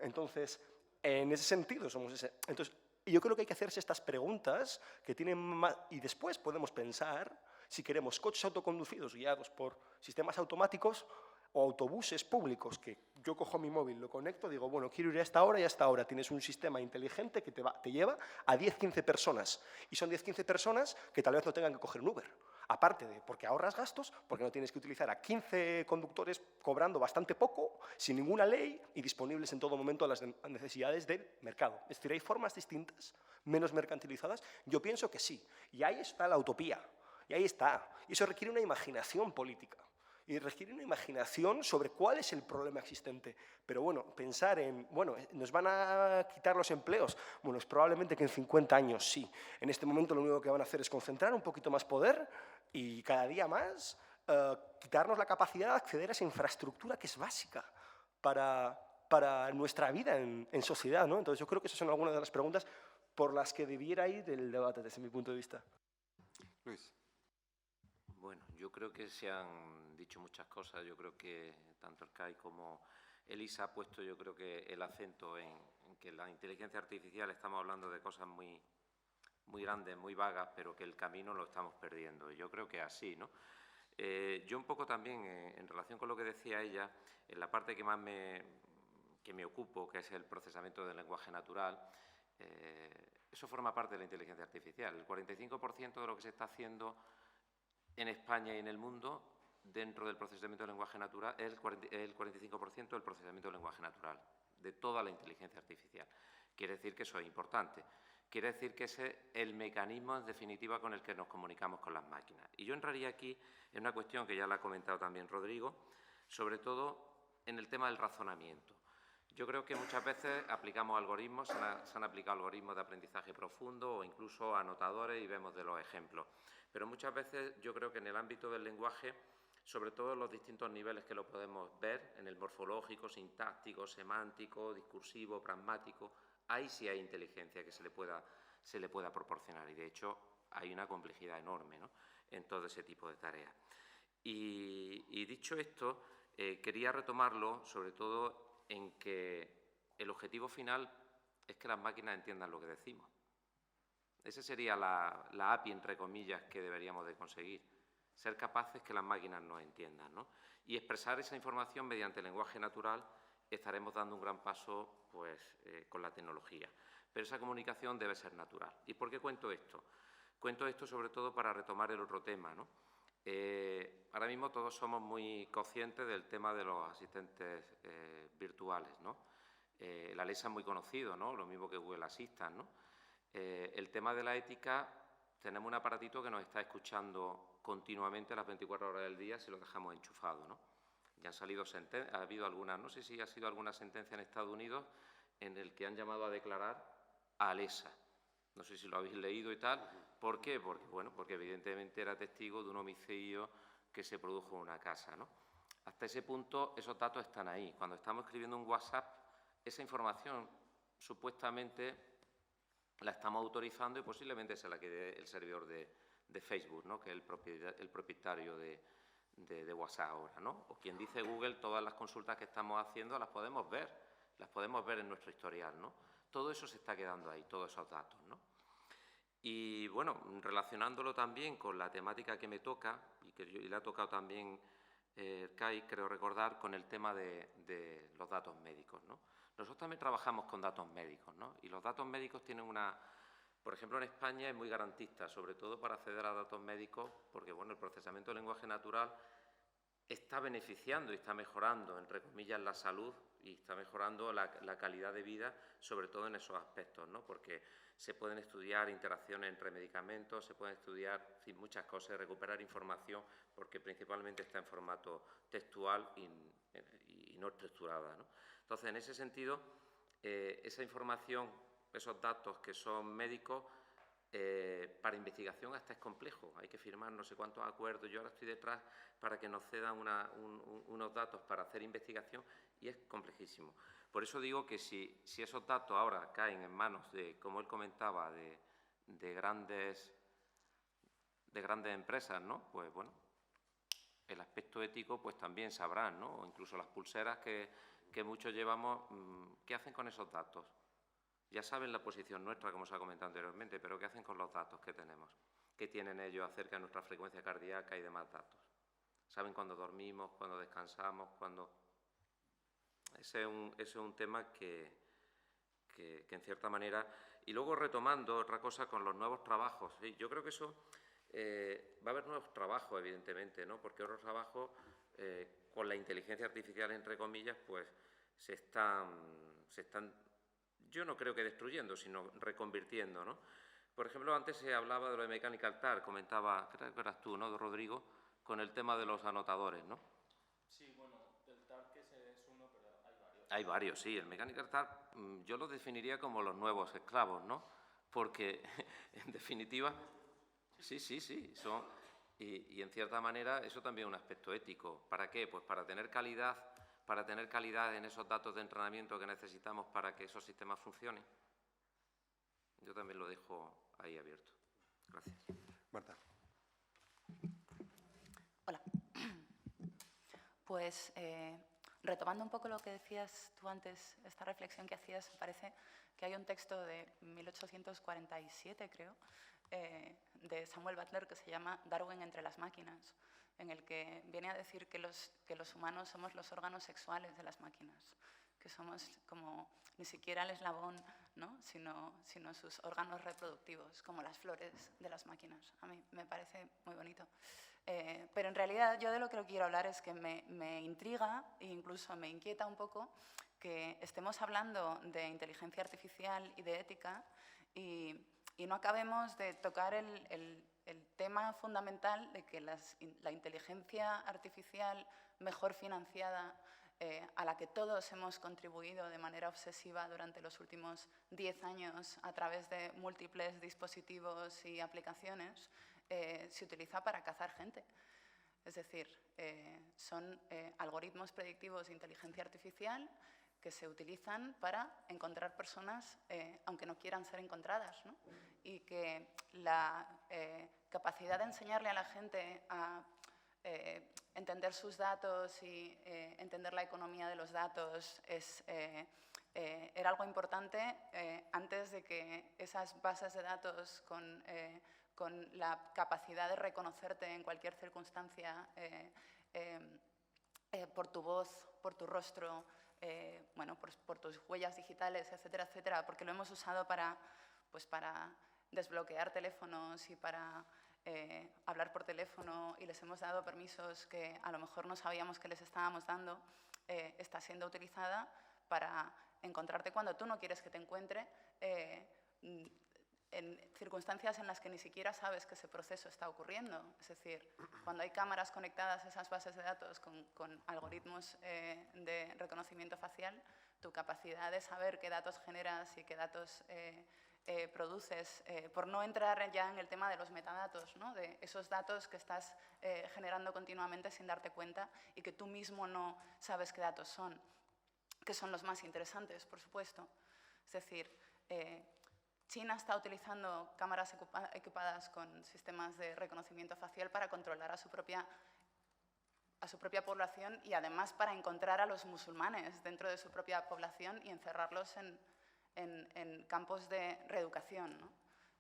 Entonces, en ese sentido somos ese. Entonces, yo creo que hay que hacerse estas preguntas que tienen más, y después podemos pensar si queremos coches autoconducidos guiados por sistemas automáticos o autobuses públicos que yo cojo mi móvil, lo conecto, digo, bueno, quiero ir a esta hora y a esta hora. Tienes un sistema inteligente que te lleva a 10-15 personas. Y son 10-15 personas que tal vez no tengan que coger un Uber. Aparte de porque ahorras gastos, porque no tienes que utilizar a 15 conductores cobrando bastante poco, sin ninguna ley y disponibles en todo momento a las necesidades del mercado. Es decir, ¿hay formas distintas, menos mercantilizadas? Yo pienso que sí. Y ahí está la utopía. Y ahí está. Y eso requiere una imaginación política. Y requiere una imaginación sobre cuál es el problema existente. Pero bueno, pensar en, bueno, ¿nos van a quitar los empleos? Bueno, es probablemente que en 50 años sí. En este momento lo único que van a hacer es concentrar un poquito más poder y cada día más quitarnos la capacidad de acceder a esa infraestructura que es básica para nuestra vida en sociedad, ¿no? Entonces yo creo que esas son algunas de las preguntas por las que debiera ir el debate desde mi punto de vista. Luis. Bueno, yo creo que se han dicho muchas cosas. Yo creo que tanto el CAI como Elisa ha puesto, yo creo que el acento en que la inteligencia artificial estamos hablando de cosas muy grandes, muy vagas, pero que el camino lo estamos perdiendo. Y yo creo que es así, ¿no? Yo un poco también, en relación con lo que decía ella, en la parte que más me ocupo, que es el procesamiento del lenguaje natural, eso forma parte de la inteligencia artificial. El 45% de lo que se está haciendo en España y en el mundo, dentro del procesamiento del lenguaje natural, es el 45% del procesamiento del lenguaje natural, de toda la inteligencia artificial. Quiere decir que eso es importante. Quiere decir que ese es el mecanismo, en definitiva, con el que nos comunicamos con las máquinas. Y yo entraría aquí en una cuestión que ya la ha comentado también Rodrigo, sobre todo en el tema del razonamiento. Yo creo que muchas veces aplicamos algoritmos, se han aplicado algoritmos de aprendizaje profundo o incluso anotadores y vemos de los ejemplos. Pero muchas veces yo creo que en el ámbito del lenguaje, sobre todo en los distintos niveles que lo podemos ver, en el morfológico, sintáctico, semántico, discursivo, pragmático, ahí sí hay inteligencia que se le pueda proporcionar. Y de hecho hay una complejidad enorme, ¿no?, en todo ese tipo de tareas. Y dicho esto, quería retomarlo sobre todo en que el objetivo final es que las máquinas entiendan lo que decimos. Esa sería la API, entre comillas, que deberíamos de conseguir. Ser capaces que las máquinas nos entiendan, ¿no? Y expresar esa información mediante el lenguaje natural, estaremos dando un gran paso pues, con la tecnología. Pero esa comunicación debe ser natural. ¿Y por qué cuento esto? Cuento esto sobre todo para retomar el otro tema, ¿no? Ahora mismo todos somos muy conscientes del tema de los asistentes virtuales, ¿no? El Alexa es muy conocido, ¿no?, lo mismo que Google Assistant, ¿no? El tema de la ética, tenemos un aparatito que nos está escuchando continuamente las 24 horas del día si lo dejamos enchufado, ¿no? Ya han salido sentencias, ha habido algunas, no sé si ha sido alguna sentencia en Estados Unidos en el que han llamado a declarar a Alexa. No sé si lo habéis leído y tal. ¿Por qué? Porque, bueno, porque evidentemente era testigo de un homicidio que se produjo en una casa, ¿no? Hasta ese punto esos datos están ahí. Cuando estamos escribiendo un WhatsApp, esa información supuestamente la estamos autorizando y posiblemente sea la que dé el servidor de Facebook, ¿no?, que es el propietario de WhatsApp ahora, ¿no? O quien dice Google, todas las consultas que estamos haciendo las podemos ver en nuestro historial, ¿no? Todo eso se está quedando ahí, todos esos datos, ¿no? Y bueno, relacionándolo también con la temática que me toca, y le ha tocado también Kai, creo recordar, con el tema de los datos médicos, ¿no? Nosotros también trabajamos con datos médicos, ¿no? Y los datos médicos tienen por ejemplo, en España es muy garantista, sobre todo para acceder a datos médicos, porque bueno, el procesamiento del lenguaje natural está beneficiando y está mejorando, entre comillas, la salud y está mejorando la calidad de vida, sobre todo en esos aspectos, ¿no? Porque se pueden estudiar interacciones entre medicamentos, se pueden estudiar, en fin, muchas cosas, recuperar información, porque principalmente está en formato textual y no estructurada, ¿no? Entonces, en ese sentido, esa información, esos datos que son médicos, Para investigación hasta es complejo, hay que firmar no sé cuántos acuerdos. Yo ahora estoy detrás para que nos cedan unos datos para hacer investigación y es complejísimo. Por eso digo que si esos datos ahora caen en manos de, como él comentaba, de grandes empresas, ¿no? Pues bueno, el aspecto ético pues también sabrán, ¿no? O incluso las pulseras que muchos llevamos, ¿qué hacen con esos datos? Ya saben la posición nuestra, como se ha comentado anteriormente, pero ¿qué hacen con los datos que tenemos? ¿Qué tienen ellos acerca de nuestra frecuencia cardíaca y demás datos? ¿Saben cuándo dormimos, cuándo descansamos, cuándo...? Ese es un tema que en cierta manera... Y luego retomando otra cosa con los nuevos trabajos. ¿Sí? Yo creo que eso... va a haber nuevos trabajos, evidentemente, ¿no? Porque otros trabajos, con la inteligencia artificial, entre comillas, pues se están yo no creo que destruyendo, sino reconvirtiendo, ¿no? Por ejemplo, antes se hablaba de lo de Mechanical Turk, comentaba, creo que eras tú, ¿no?, Rodrigo, con el tema de los anotadores, ¿no? Sí, bueno, del Turk es uno, pero hay varios. Hay varios, sí. El Mechanical Turk yo lo definiría como los nuevos esclavos, ¿no? Porque, en definitiva, sí, son... Y en cierta manera eso también es un aspecto ético. ¿Para qué? Pues para tener calidad en esos datos de entrenamiento que necesitamos para que esos sistemas funcionen. Yo también lo dejo ahí abierto. Gracias. Marta. Hola. Pues retomando un poco lo que decías tú antes, esta reflexión que hacías, me parece que hay un texto de 1847, creo, de Samuel Butler que se llama Darwin entre las máquinas, en el que viene a decir que los humanos somos los órganos sexuales de las máquinas, que somos como ni siquiera el eslabón, ¿no? sino sus órganos reproductivos, como las flores de las máquinas. A mí me parece muy bonito. Pero en realidad yo de lo que quiero hablar es que me intriga e incluso me inquieta un poco que estemos hablando de inteligencia artificial y de ética y no acabemos de tocar el tema fundamental de que la inteligencia artificial mejor financiada, a la que todos hemos contribuido de manera obsesiva durante los últimos 10 años a través de múltiples dispositivos y aplicaciones, se utiliza para cazar gente. Es decir, son algoritmos predictivos de inteligencia artificial que se utilizan para encontrar personas, aunque no quieran ser encontradas, ¿no? Y que la capacidad de enseñarle a la gente a entender sus datos y entender la economía de los datos era algo importante antes de que esas bases de datos con la capacidad de reconocerte en cualquier circunstancia por tu voz, por tu rostro, bueno, por tus huellas digitales, etcétera, etcétera, porque lo hemos usado para desbloquear teléfonos y para hablar por teléfono y les hemos dado permisos que a lo mejor no sabíamos que les estábamos dando, está siendo utilizada para encontrarte cuando tú no quieres que te encuentre, en circunstancias en las que ni siquiera sabes que ese proceso está ocurriendo. Es decir, cuando hay cámaras conectadas a esas bases de datos con algoritmos de reconocimiento facial, tu capacidad de saber qué datos generas y qué datos produces, por no entrar ya en el tema de los metadatos, ¿no? De esos datos que estás generando continuamente sin darte cuenta y que tú mismo no sabes qué datos son, que son los más interesantes, por supuesto. Es decir, China está utilizando cámaras equipadas con sistemas de reconocimiento facial para controlar a su propia población y además para encontrar a los musulmanes dentro de su propia población y encerrarlos en campos de reeducación, ¿no?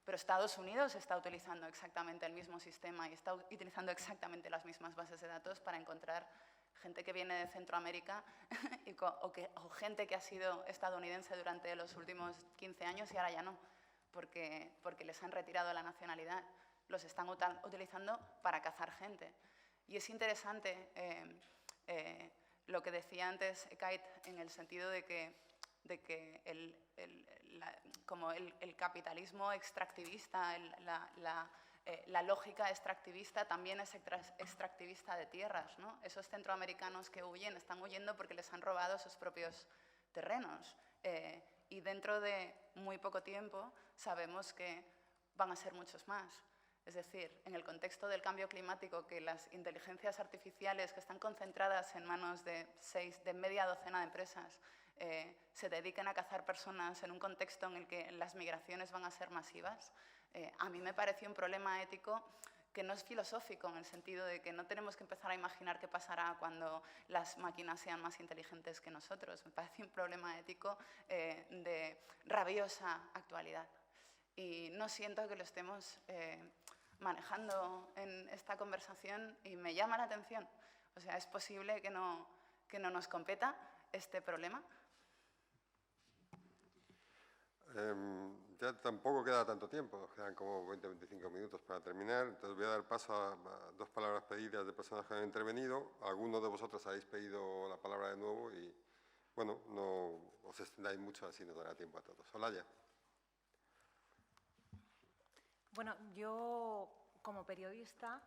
Pero Estados Unidos está utilizando exactamente el mismo sistema y está utilizando exactamente las mismas bases de datos para encontrar gente que viene de Centroamérica o gente que ha sido estadounidense durante los últimos 15 años y ahora ya no, porque les han retirado la nacionalidad. Los están utilizando para cazar gente. Y es interesante lo que decía antes Ekait en el sentido de que el capitalismo extractivista, la lógica extractivista también es extractivista de tierras, ¿no? Esos centroamericanos que huyen están huyendo porque les han robado sus propios terrenos. Y dentro de muy poco tiempo sabemos que van a ser muchos más. Es decir, en el contexto del cambio climático, que las inteligencias artificiales que están concentradas en manos de media docena de empresas se dediquen a cazar personas en un contexto en el que las migraciones van a ser masivas, a mí me parece un problema ético que no es filosófico, en el sentido de que no tenemos que empezar a imaginar qué pasará cuando las máquinas sean más inteligentes que nosotros. Me parece un problema ético de rabiosa actualidad. Y no siento que lo estemos manejando en esta conversación y me llama la atención. O sea, ¿es posible que no nos competa este problema? Ya tampoco queda tanto tiempo, nos quedan como 20-25 minutos para terminar, entonces voy a dar paso a dos palabras pedidas de personas que han intervenido. Algunos de vosotros habéis pedido la palabra de nuevo y, bueno, no os extendáis mucho, así nos dará tiempo a todos. Olaya. Bueno, yo como periodista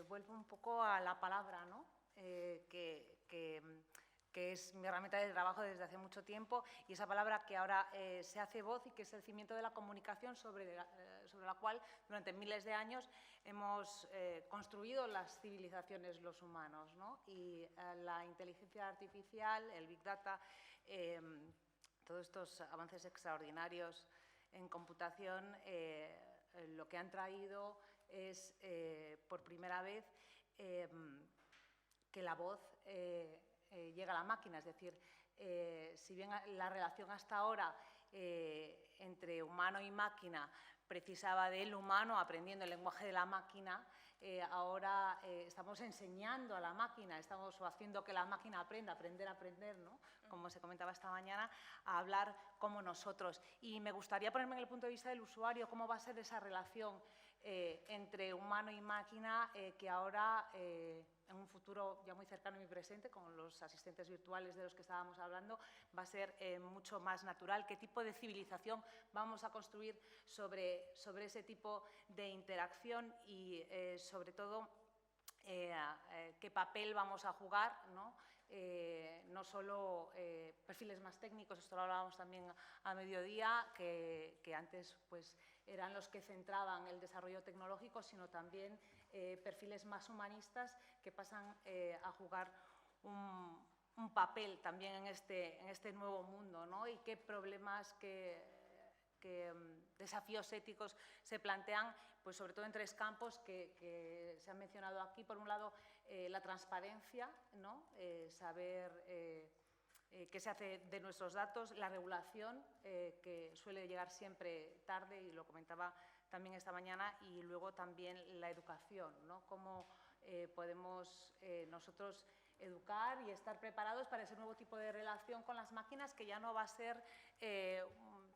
vuelvo un poco a la palabra, ¿no? Que es mi herramienta de trabajo desde hace mucho tiempo, y esa palabra que ahora se hace voz y que es el cimiento de la comunicación sobre la cual durante miles de años hemos construido las civilizaciones los humanos, ¿no? Y la inteligencia artificial, el Big Data, todos estos avances extraordinarios en computación, lo que han traído es, por primera vez, que la voz llega a la máquina. Es decir, si bien la relación hasta ahora entre humano y máquina precisaba del humano aprendiendo el lenguaje de la máquina, ahora estamos enseñando a la máquina, estamos haciendo que la máquina aprender a aprender, ¿no? Como se comentaba esta mañana, a hablar como nosotros. Y me gustaría ponerme en el punto de vista del usuario, cómo va a ser esa relación entre humano y máquina que ahora, en un futuro ya muy cercano y muy presente, con los asistentes virtuales de los que estábamos hablando, va a ser mucho más natural. ¿Qué tipo de civilización vamos a construir sobre ese tipo de interacción y, sobre todo, qué papel vamos a jugar, ¿no? No solo perfiles más técnicos, esto lo hablábamos también a mediodía, que antes pues, eran los que centraban el desarrollo tecnológico, sino también perfiles más humanistas que pasan a jugar un papel también en este nuevo mundo, ¿no? Y qué problemas, qué desafíos éticos se plantean, pues sobre todo en tres campos que se han mencionado aquí. Por un lado, la transparencia, ¿no? Saber qué se hace de nuestros datos, la regulación, que suele llegar siempre tarde, y lo comentaba también esta mañana, y luego también la educación, ¿no? Cómo podemos nosotros educar y estar preparados para ese nuevo tipo de relación con las máquinas, que ya no va a ser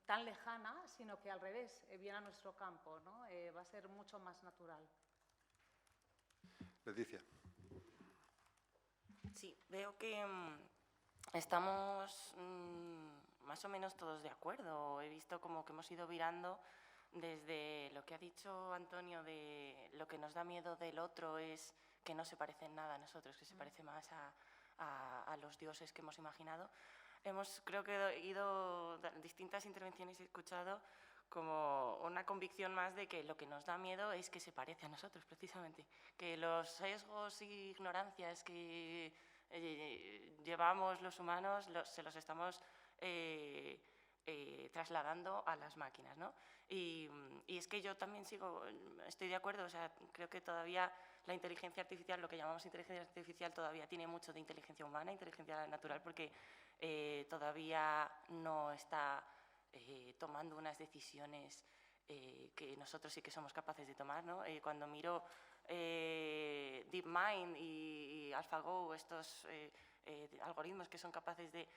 tan lejana, sino que al revés, viene a nuestro campo, ¿no? Va a ser mucho más natural. Leticia. Sí, veo que estamos más o menos todos de acuerdo. He visto como que hemos ido virando desde lo que ha dicho Antonio de lo que nos da miedo del otro es que no se parece en nada a nosotros, que se parece más a los dioses que hemos imaginado. Creo que he ido, distintas intervenciones he escuchado como una convicción más de que lo que nos da miedo es que se parece a nosotros, precisamente. Que los sesgos y ignorancias que llevamos los humanos se los estamos trasladando a las máquinas, ¿no? Y es que yo también estoy de acuerdo, o sea, creo que todavía la inteligencia artificial, lo que llamamos inteligencia artificial, todavía tiene mucho de inteligencia humana, inteligencia natural, porque todavía no está tomando unas decisiones que nosotros sí que somos capaces de tomar, ¿no? Cuando miro DeepMind y AlphaGo, estos algoritmos que son capaces de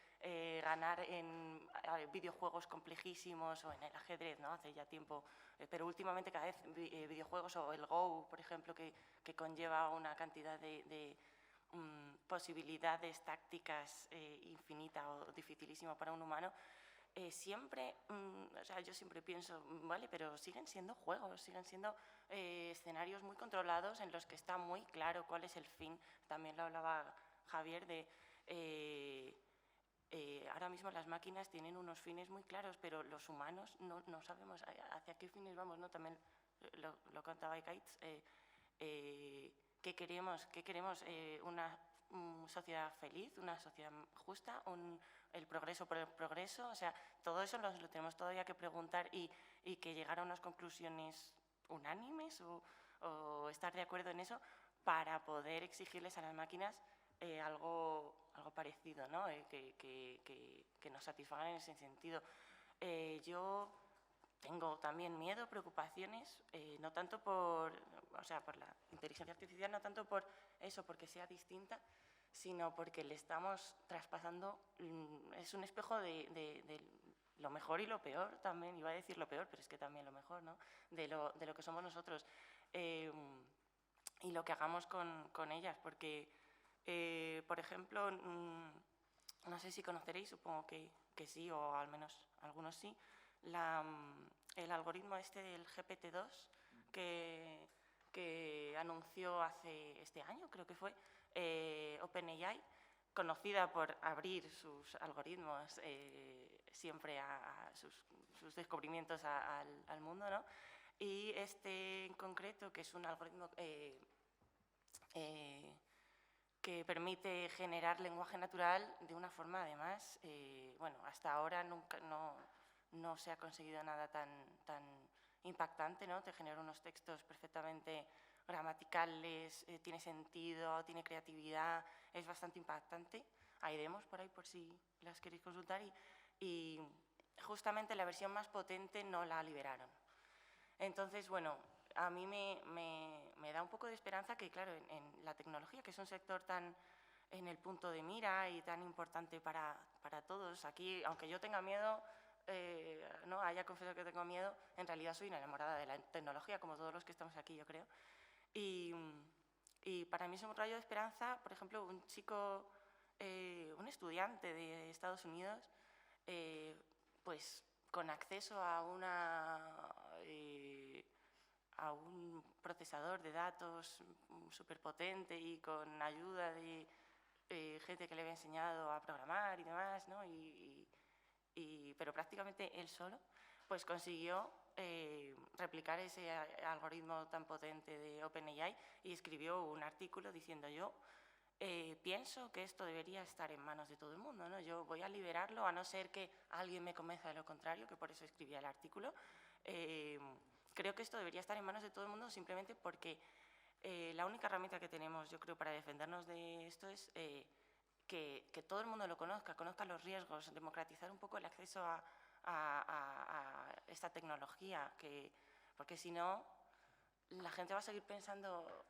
ganar en videojuegos complejísimos o en el ajedrez, ¿no? Hace ya tiempo, pero últimamente cada vez videojuegos o el Go, por ejemplo, que conlleva una cantidad de posibilidades tácticas infinita o dificilísima para un humano, siempre, o sea, yo siempre pienso, vale, pero siguen siendo juegos, siguen siendo escenarios muy controlados en los que está muy claro cuál es el fin. También lo hablaba Javier de ahora mismo las máquinas tienen unos fines muy claros, pero los humanos no sabemos hacia qué fines vamos, ¿no? También lo contaba Ikaitz, ¿qué queremos? Una sociedad feliz, una sociedad justa, el progreso por el progreso, o sea, todo eso lo tenemos todavía que preguntar y que llegar a unas conclusiones unánimes o estar de acuerdo en eso para poder exigirles a las máquinas algo parecido, ¿no? Que nos satisfagan en ese sentido. Yo tengo también miedo, preocupaciones, no tanto por la inteligencia artificial, no tanto por eso, porque sea distinta, sino porque le estamos traspasando, es un espejo de lo mejor y lo peor también, iba a decir lo peor, pero es que también lo mejor, ¿no? De lo que somos nosotros y lo que hagamos con ellas, porque, por ejemplo, no sé si conoceréis, supongo que sí, o al menos algunos sí, el algoritmo del GPT-2 que anunció este año, creo que fue, OpenAI, conocida por abrir sus algoritmos siempre a sus descubrimientos al mundo, ¿no? Y en concreto, que es un algoritmo que permite generar lenguaje natural de una forma, además, bueno, hasta ahora no se ha conseguido nada tan impactante, ¿no? Te genera unos textos perfectamente gramaticales, tiene sentido, tiene creatividad, es bastante impactante. Hay demos por ahí por si las queréis consultar y justamente la versión más potente no la liberaron. Entonces, bueno, a mí me da un poco de esperanza que, claro, en la tecnología, que es un sector tan en el punto de mira y tan importante para todos, aquí, aunque yo tenga miedo, no haya confesado que tengo miedo, en realidad soy una enamorada de la tecnología, como todos los que estamos aquí, yo creo. Y para mí es un rayo de esperanza, por ejemplo, un chico, un estudiante de Estados Unidos, pues con acceso a un procesador de datos súper potente y con ayuda de gente que le había enseñado a programar y demás, ¿no? Pero prácticamente él solo, pues consiguió replicar ese algoritmo tan potente de OpenAI y escribió un artículo diciendo: yo pienso que esto debería estar en manos de todo el mundo, ¿no? Yo voy a liberarlo, a no ser que alguien me convenza de lo contrario, que por eso escribía el artículo. Creo que esto debería estar en manos de todo el mundo simplemente porque la única herramienta que tenemos, yo creo, para defendernos de esto es que todo el mundo lo conozca los riesgos, democratizar un poco el acceso a esta tecnología, porque si no, la gente va a seguir pensando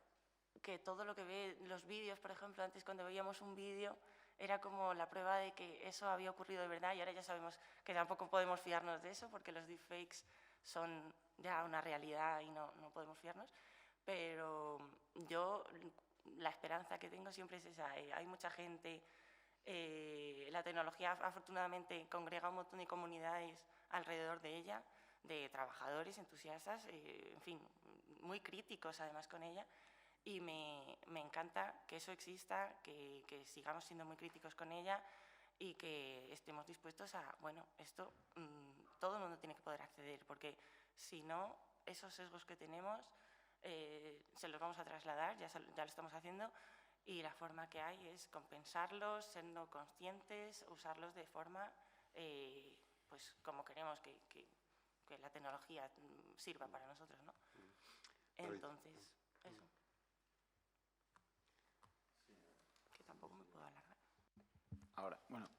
que todo lo que ve, los vídeos, por ejemplo, antes cuando veíamos un vídeo era como la prueba de que eso había ocurrido de verdad y ahora ya sabemos que tampoco podemos fiarnos de eso porque los deepfakes son ya una realidad y no podemos fiarnos. Pero yo la esperanza que tengo siempre es esa. Hay mucha gente, la tecnología afortunadamente congrega un montón de comunidades alrededor de ella, de trabajadores entusiastas, en fin, muy críticos además con ella, y me encanta que eso exista, que sigamos siendo muy críticos con ella y que estemos dispuestos a, bueno, esto todo el mundo tiene que poder acceder, porque si no, esos sesgos que tenemos se los vamos a trasladar, ya lo estamos haciendo, y la forma que hay es compensarlos, siendo conscientes, usarlos de forma pues como queremos que la tecnología sirva para nosotros, ¿no? Entonces, eso. Que tampoco me puedo alargar. Ahora, bueno,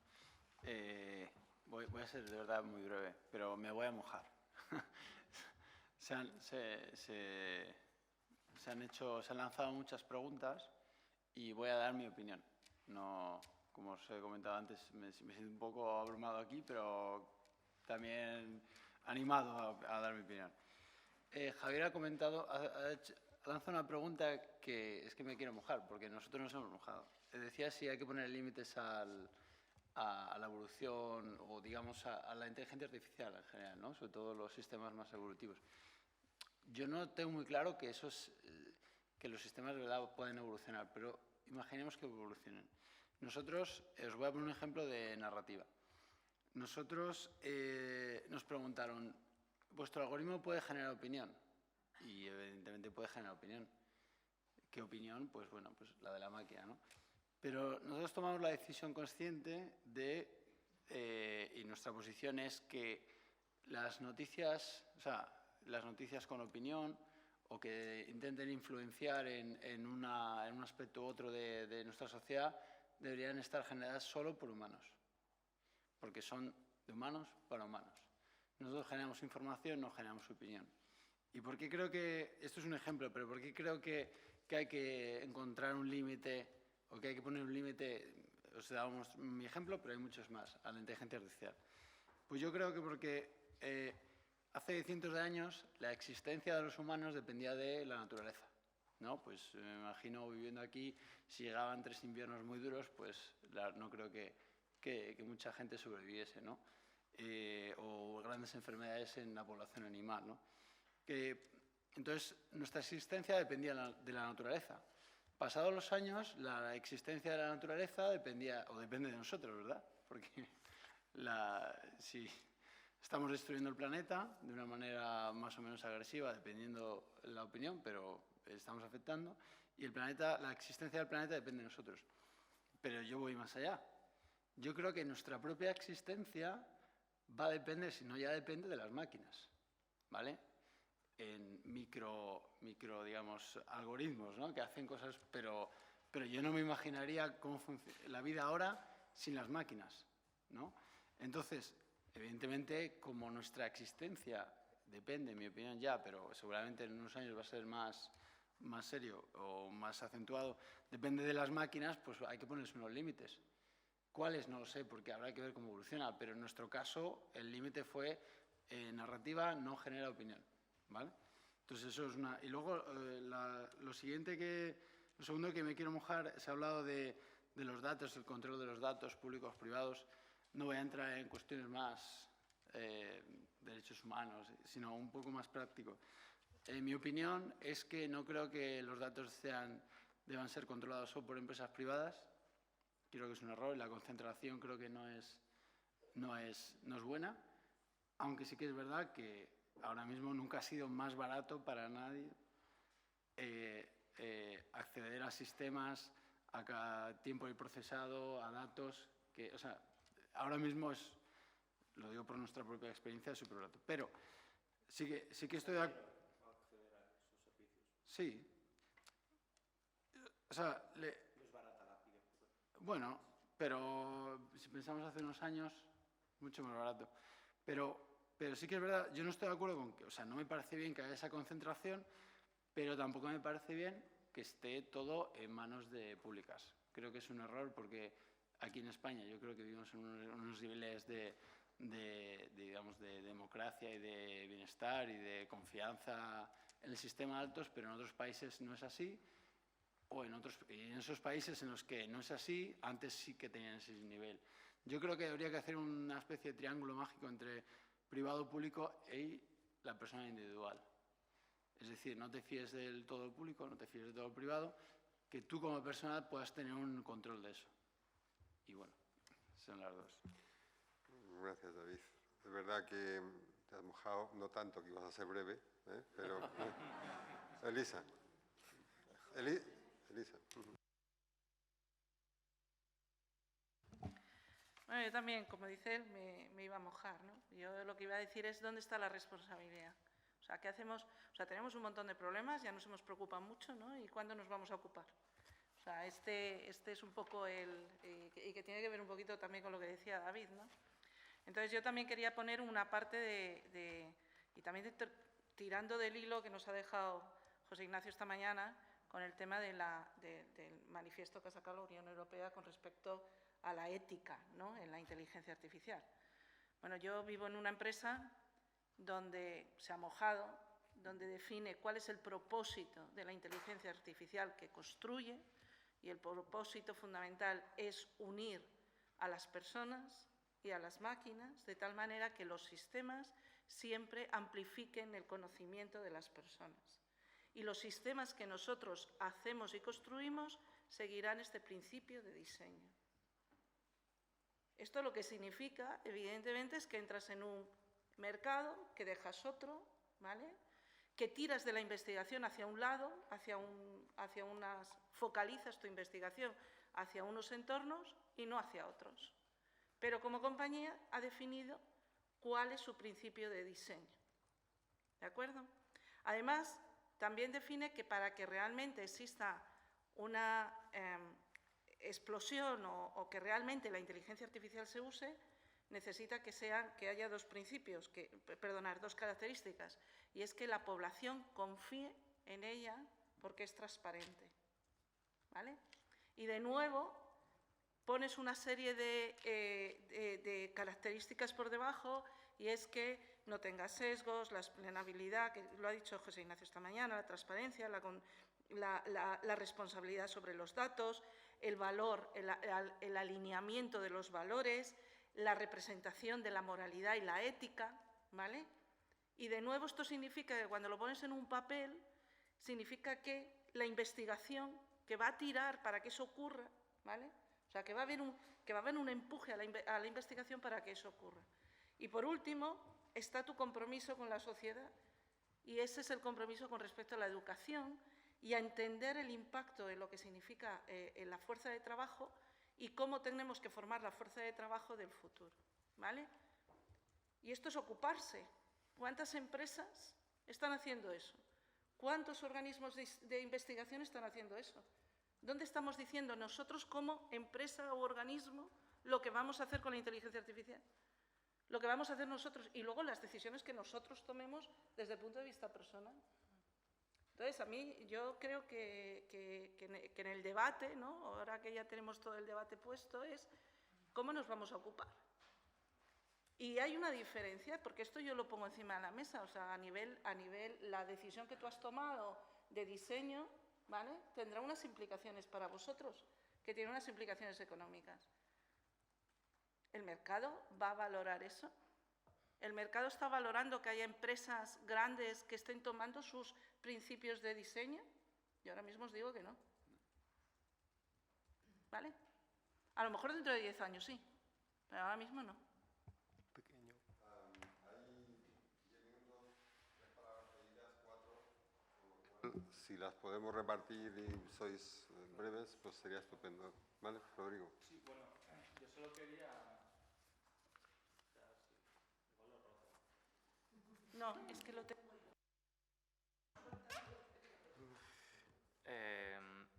voy a ser de verdad muy breve, pero me voy a mojar. Se han lanzado muchas preguntas y voy a dar mi opinión. No, como os he comentado antes, me siento un poco abrumado aquí, pero también animado a dar mi opinión. Javier ha comentado, ha lanzado una pregunta que es que me quiero mojar, porque nosotros nos hemos mojado. Decía si hay que poner límites a la evolución o, digamos, a la inteligencia artificial en general, ¿no? Sobre todo los sistemas más evolutivos. Yo no tengo muy claro que que los sistemas de verdad pueden evolucionar, pero imaginemos que evolucionen. Nosotros, os voy a poner un ejemplo de narrativa. Nosotros nos preguntaron, ¿vuestro algoritmo puede generar opinión? Y evidentemente puede generar opinión. ¿Qué opinión? Pues bueno, pues la de la máquina, ¿no? Pero nosotros tomamos la decisión consciente y nuestra posición es que las noticias, o sea, las noticias con opinión o que intenten influenciar en un aspecto u otro de nuestra sociedad deberían estar generadas solo por humanos, porque son de humanos para humanos. Nosotros generamos información, no generamos opinión. ¿Y por qué creo que, esto es un ejemplo, pero por qué creo que hay que encontrar un límite o que hay que poner un límite? Os damos mi ejemplo, pero hay muchos más, a la inteligencia artificial. Pues yo creo que porque hace cientos de años la existencia de los humanos dependía de la naturaleza, ¿no? Pues me imagino viviendo aquí, si llegaban 3 inviernos muy duros, pues no creo que mucha gente sobreviviese, ¿no? O grandes enfermedades en la población animal, ¿no? Entonces, nuestra existencia dependía de la naturaleza. Pasados los años, la existencia de la naturaleza depende de nosotros, ¿verdad? Porque si estamos destruyendo el planeta de una manera más o menos agresiva, dependiendo de la opinión, pero estamos afectando, y la existencia del planeta depende de nosotros. Pero yo voy más allá. Yo creo que nuestra propia existencia va a depender, si no ya depende de las máquinas, ¿vale? En micro digamos, algoritmos, ¿no? Que hacen cosas, pero yo no me imaginaría cómo funciona la vida ahora sin las máquinas, ¿no? Entonces, evidentemente, como nuestra existencia depende, en mi opinión ya, pero seguramente en unos años va a ser más serio o más acentuado, depende de las máquinas, pues hay que ponerse unos límites. ¿Cuáles? No lo sé, porque habrá que ver cómo evoluciona, pero en nuestro caso el límite fue narrativa no genera opinión, ¿vale? Entonces eso es una... Y luego lo segundo que me quiero mojar, se ha hablado de los datos, el control de los datos públicos, privados. No voy a entrar en cuestiones más derechos humanos, sino un poco más práctico. En mi opinión es que no creo que los datos deban ser controlados solo por empresas privadas. Creo que es un error y la concentración creo que no es buena, aunque sí que es verdad que ahora mismo nunca ha sido más barato para nadie acceder a sistemas, a tiempo de procesado, a datos, o sea, ahora mismo lo digo por nuestra propia experiencia, es súper barato. Pero sí que estoy de acuerdo. ¿Acceder a esos servicios? Sí. O sea, no es barata la aplicación. Bueno, pero si pensamos hace unos años, mucho más barato. Pero sí que es verdad, yo no estoy de acuerdo con que, o sea, no me parece bien que haya esa concentración, pero tampoco me parece bien que esté todo en manos de públicas. Creo que es un error porque aquí en España yo creo que vivimos en unos niveles de democracia y de bienestar y de confianza en el sistema altos, pero en otros países no es así. O en esos países en los que no es así, antes sí que tenían ese nivel. Yo creo que habría que hacer una especie de triángulo mágico entre privado, público y la persona individual. Es decir, no te fíes del todo público, no te fíes de todo privado, que tú como persona puedas tener un control de eso. Y bueno, son las dos. Gracias, David. Es verdad que te has mojado, no tanto que ibas a ser breve, pero... Elisa. Elisa. Bueno, yo también, como dice él, me iba a mojar, ¿no? Yo lo que iba a decir es dónde está la responsabilidad. O sea, ¿qué hacemos? O sea, tenemos un montón de problemas, ya nos hemos preocupado mucho, ¿no? ¿Y cuándo nos vamos a ocupar? O sea, este es un poco y que tiene que ver un poquito también con lo que decía David, ¿no? Entonces, yo también quería poner una parte y también tirando del hilo que nos ha dejado José Ignacio esta mañana, con el tema del manifiesto que ha sacado la Unión Europea con respecto a la ética, ¿no?, en la inteligencia artificial. Bueno, yo vivo en una empresa donde se ha mojado, donde define cuál es el propósito de la inteligencia artificial que construye, y el propósito fundamental es unir a las personas y a las máquinas de tal manera que los sistemas siempre amplifiquen el conocimiento de las personas. Y los sistemas que nosotros hacemos y construimos seguirán este principio de diseño. Esto lo que significa, evidentemente, es que entras en un mercado, que dejas otro, ¿vale? Que tiras de la investigación hacia un lado, focalizas tu investigación hacia unos entornos y no hacia otros. Pero como compañía ha definido cuál es su principio de diseño. ¿De acuerdo? Además, también define que para que realmente exista una explosión o que realmente la inteligencia artificial se use, necesita que haya dos características, y es que la población confíe en ella porque es transparente, ¿vale? Y de nuevo pones una serie de características por debajo, y es que no tenga sesgos, la explicabilidad, que lo ha dicho José Ignacio esta mañana, la transparencia, la responsabilidad sobre los datos, el valor, el alineamiento de los valores, la representación de la moralidad y la ética, ¿vale? Y de nuevo esto significa que cuando lo pones en un papel, significa que la investigación que va a tirar para que eso ocurra, ¿vale? O sea, que va a haber un empuje a la investigación para que eso ocurra. Y por último, está tu compromiso con la sociedad, y ese es el compromiso con respecto a la educación y a entender el impacto de lo que significa en la fuerza de trabajo y cómo tenemos que formar la fuerza de trabajo del futuro, ¿vale? Y esto es ocuparse. ¿Cuántas empresas están haciendo eso? ¿Cuántos organismos de investigación están haciendo eso? ¿Dónde estamos diciendo nosotros como empresa o organismo lo que vamos a hacer con la inteligencia artificial? Lo que vamos a hacer nosotros y luego las decisiones que nosotros tomemos desde el punto de vista personal. Entonces, a mí, yo creo que en el debate, ¿no? Ahora que ya tenemos todo el debate puesto, es cómo nos vamos a ocupar. Y hay una diferencia, porque esto yo lo pongo encima de la mesa, o sea, a nivel la decisión que tú has tomado de diseño, ¿vale? Tendrá unas implicaciones para vosotros, que tienen unas implicaciones económicas. ¿El mercado va a valorar eso? ¿El mercado está valorando que haya empresas grandes que estén tomando sus principios de diseño? Yo ahora mismo os digo que no. ¿Vale? A lo mejor dentro de 10 años sí, pero ahora mismo no. Pequeño. Hay 10 minutos, 3 palabras pedidas, 4. Si las podemos repartir y sois breves, pues sería estupendo. ¿Vale, Rodrigo? Sí, bueno, yo solo quería... No, es que lo tengo.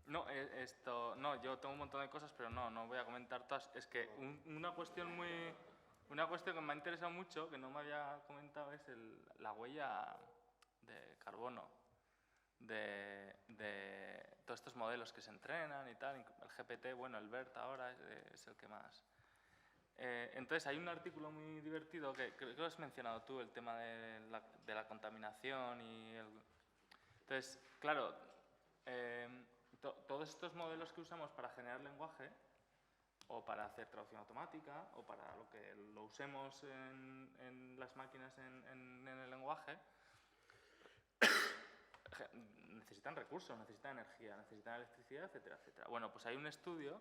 No, yo tengo un montón de cosas, pero no voy a comentar todas. Es que una cuestión que me ha interesado mucho, que no me había comentado, es la huella de carbono de todos estos modelos que se entrenan y tal. El GPT, bueno, el BERT ahora es el que más... entonces, hay un artículo muy divertido que creo que has mencionado tú, el tema de la contaminación y Entonces, claro, todos estos modelos que usamos para generar lenguaje o para hacer traducción automática o para lo que lo usemos en las máquinas en el lenguaje, necesitan recursos, necesitan energía, necesitan electricidad, etcétera, etcétera. Bueno, pues hay un estudio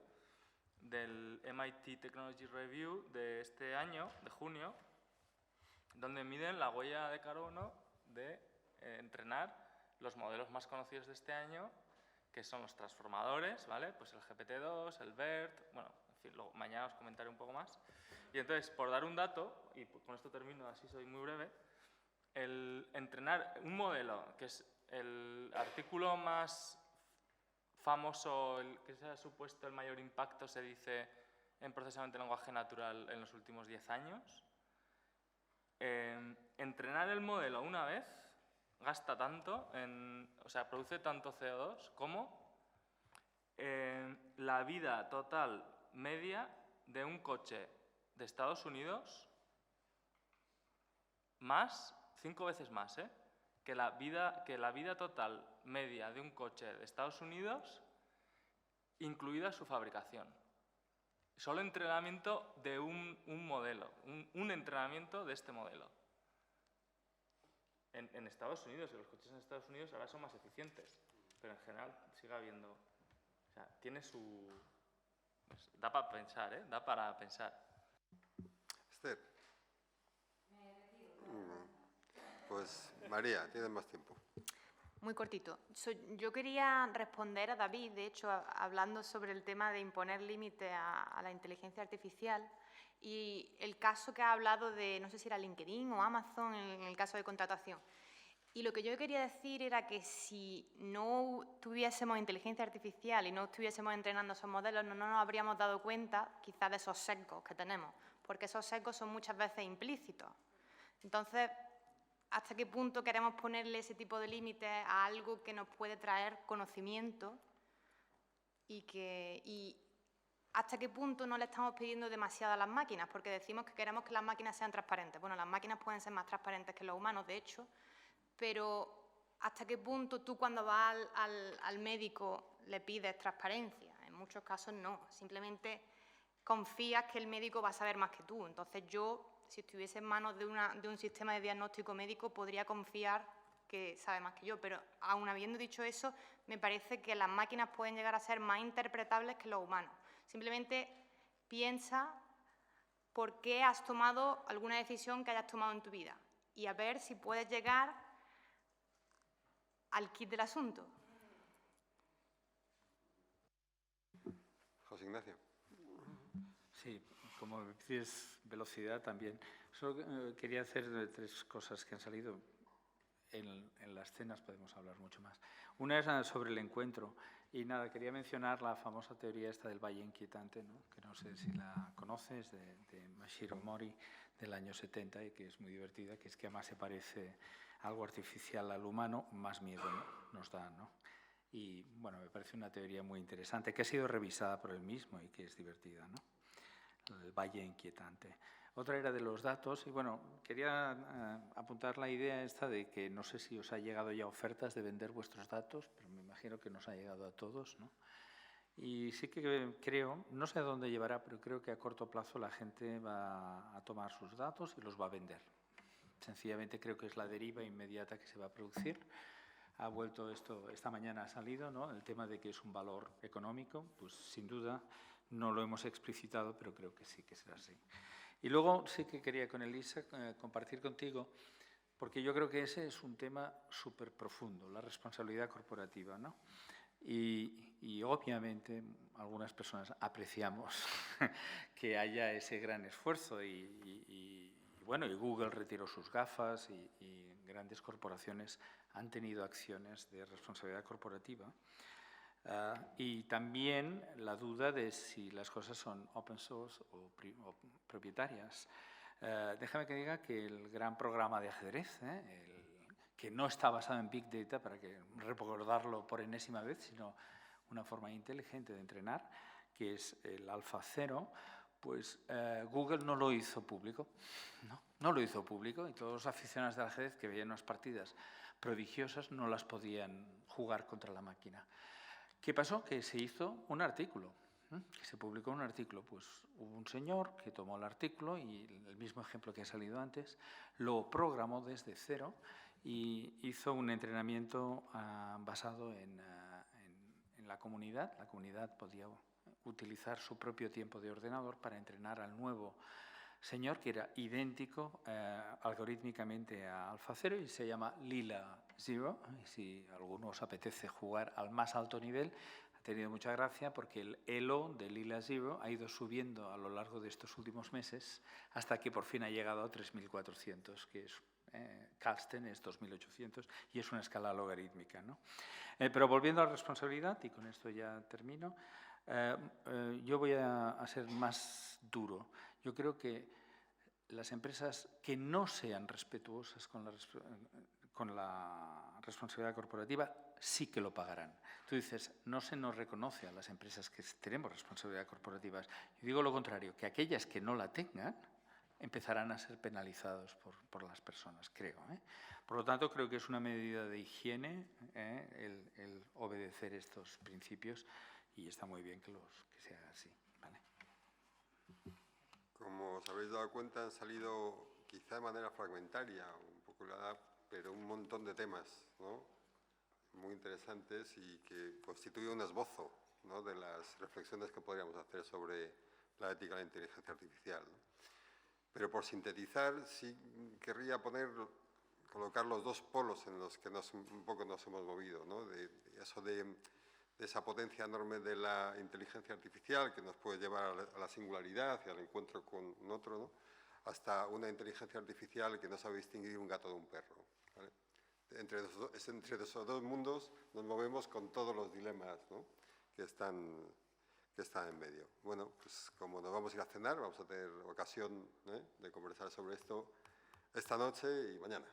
del MIT Technology Review de este año, de junio, donde miden la huella de carbono de entrenar los modelos más conocidos de este año, que son los transformadores, ¿vale? Pues el GPT-2, el BERT, bueno, en fin, luego, mañana os comentaré un poco más. Y entonces, por dar un dato, y con esto termino, así soy muy breve, el entrenar un modelo, que es el artículo más famoso, el que se ha supuesto el mayor impacto, se dice, en procesamiento de lenguaje natural en los últimos 10 años. Entrenar el modelo una vez gasta tanto, o sea, produce tanto CO2 como la vida total media de un coche de Estados Unidos, más, 5 veces más, que la vida total media de un coche de Estados Unidos, incluida su fabricación. Solo entrenamiento de un modelo, un entrenamiento de este modelo. En Estados Unidos, y los coches en Estados Unidos ahora son más eficientes, pero en general sigue habiendo... O sea, tiene su... Pues, da para pensar, da para pensar. Esther. Pues María, tienes más tiempo. Muy cortito. Yo quería responder a David, de hecho, hablando sobre el tema de imponer límites a la inteligencia artificial y el caso que ha hablado de, no sé si era LinkedIn o Amazon, en el caso de contratación. Y lo que yo quería decir era que si no tuviésemos inteligencia artificial y no estuviésemos entrenando esos modelos, no nos habríamos dado cuenta quizás de esos sesgos que tenemos, porque esos sesgos son muchas veces implícitos. Entonces, ¿hasta qué punto queremos ponerle ese tipo de límites a algo que nos puede traer conocimiento y hasta qué punto no le estamos pidiendo demasiado a las máquinas? Porque decimos que queremos que las máquinas sean transparentes. Bueno, las máquinas pueden ser más transparentes que los humanos, de hecho, pero ¿hasta qué punto tú cuando vas al médico le pides transparencia? En muchos casos no, simplemente confías que el médico va a saber más que tú. Entonces yo, si estuviese en manos de un sistema de diagnóstico médico, podría confiar que sabe más que yo, pero aun habiendo dicho eso, me parece que las máquinas pueden llegar a ser más interpretables que los humanos. Simplemente piensa por qué has tomado alguna decisión que hayas tomado en tu vida y a ver si puedes llegar al quid del asunto. José Ignacio. Sí, como dices, velocidad también. Solo quería hacer 3 cosas que han salido. En las cenas podemos hablar mucho más. Una es sobre el encuentro. Y nada, quería mencionar la famosa teoría esta del valle inquietante, ¿no? Que no sé si la conoces, de Mashiro Mori, del año 70, y que es muy divertida, que es que además se parece algo artificial al humano, más miedo, ¿no? Nos da, ¿no? Y bueno, me parece una teoría muy interesante, que ha sido revisada por él mismo y que es divertida, ¿no? El valle inquietante. Otra era de los datos, y bueno, quería apuntar la idea esta de que no sé si os ha llegado ya ofertas de vender vuestros datos, pero me imagino que nos ha llegado a todos, ¿no? Y sí que creo, no sé a dónde llevará, pero creo que a corto plazo la gente va a tomar sus datos y los va a vender. Sencillamente creo que es la deriva inmediata que se va a producir. Ha vuelto esto, esta mañana ha salido, ¿no? El tema de que es un valor económico, pues sin duda no lo hemos explicitado, pero creo que sí que será así. Y luego sí que quería con Elisa compartir contigo, porque yo creo que ese es un tema súper profundo, la responsabilidad corporativa, ¿no? Y obviamente algunas personas apreciamos que haya ese gran esfuerzo y bueno, y Google retiró sus gafas y grandes corporaciones han tenido acciones de responsabilidad corporativa. Y también la duda de si las cosas son open source o propietarias. Déjame que diga que el gran programa de ajedrez, que no está basado en Big Data, para que recordarlo por enésima vez, sino una forma inteligente de entrenar, que es el AlphaZero, pues Google no lo hizo público. No lo hizo público y todos los aficionados del ajedrez que veían unas partidas prodigiosas no las podían jugar contra la máquina. ¿Qué pasó? Que se hizo un artículo, que se publicó un artículo. Pues hubo un señor que tomó el artículo y el mismo ejemplo que ha salido antes, lo programó desde cero y hizo un entrenamiento basado en la comunidad. La comunidad podía utilizar su propio tiempo de ordenador para entrenar al nuevo señor, que era idéntico algorítmicamente a AlphaZero y se llama Lila Zero. Y si a alguno os apetece jugar al más alto nivel, ha tenido mucha gracia porque el elo de Lila Zero ha ido subiendo a lo largo de estos últimos meses hasta que por fin ha llegado a 3.400, que es Carlsen es 2.800 y es una escala logarítmica, ¿no? Pero volviendo a la responsabilidad, y con esto ya termino, yo voy a ser más duro. Yo creo que las empresas que no sean respetuosas con la responsabilidad corporativa sí que lo pagarán. Tú dices, no se nos reconoce a las empresas que tenemos responsabilidad corporativa. Yo digo lo contrario, que aquellas que no la tengan empezarán a ser penalizados por las personas, creo. Por lo tanto, creo que es una medida de higiene el obedecer estos principios y está muy bien que sea así. ¿Vale? Como os habéis dado cuenta, han salido quizá de manera fragmentaria, un poco pero un montón de temas, ¿no? Muy interesantes y que constituyen un esbozo, ¿no? De las reflexiones que podríamos hacer sobre la ética de la inteligencia artificial, ¿no? Pero por sintetizar, sí querría colocar los dos polos en los que un poco nos hemos movido, ¿no? De esa potencia enorme de la inteligencia artificial que nos puede llevar a la singularidad y al encuentro con otro, ¿no? Hasta una inteligencia artificial que no sabe distinguir un gato de un perro, ¿vale? Entre esos dos mundos nos movemos con todos los dilemas, ¿no? que están en medio. Bueno, pues como nos vamos a ir a cenar, vamos a tener ocasión de conversar sobre esto esta noche y mañana.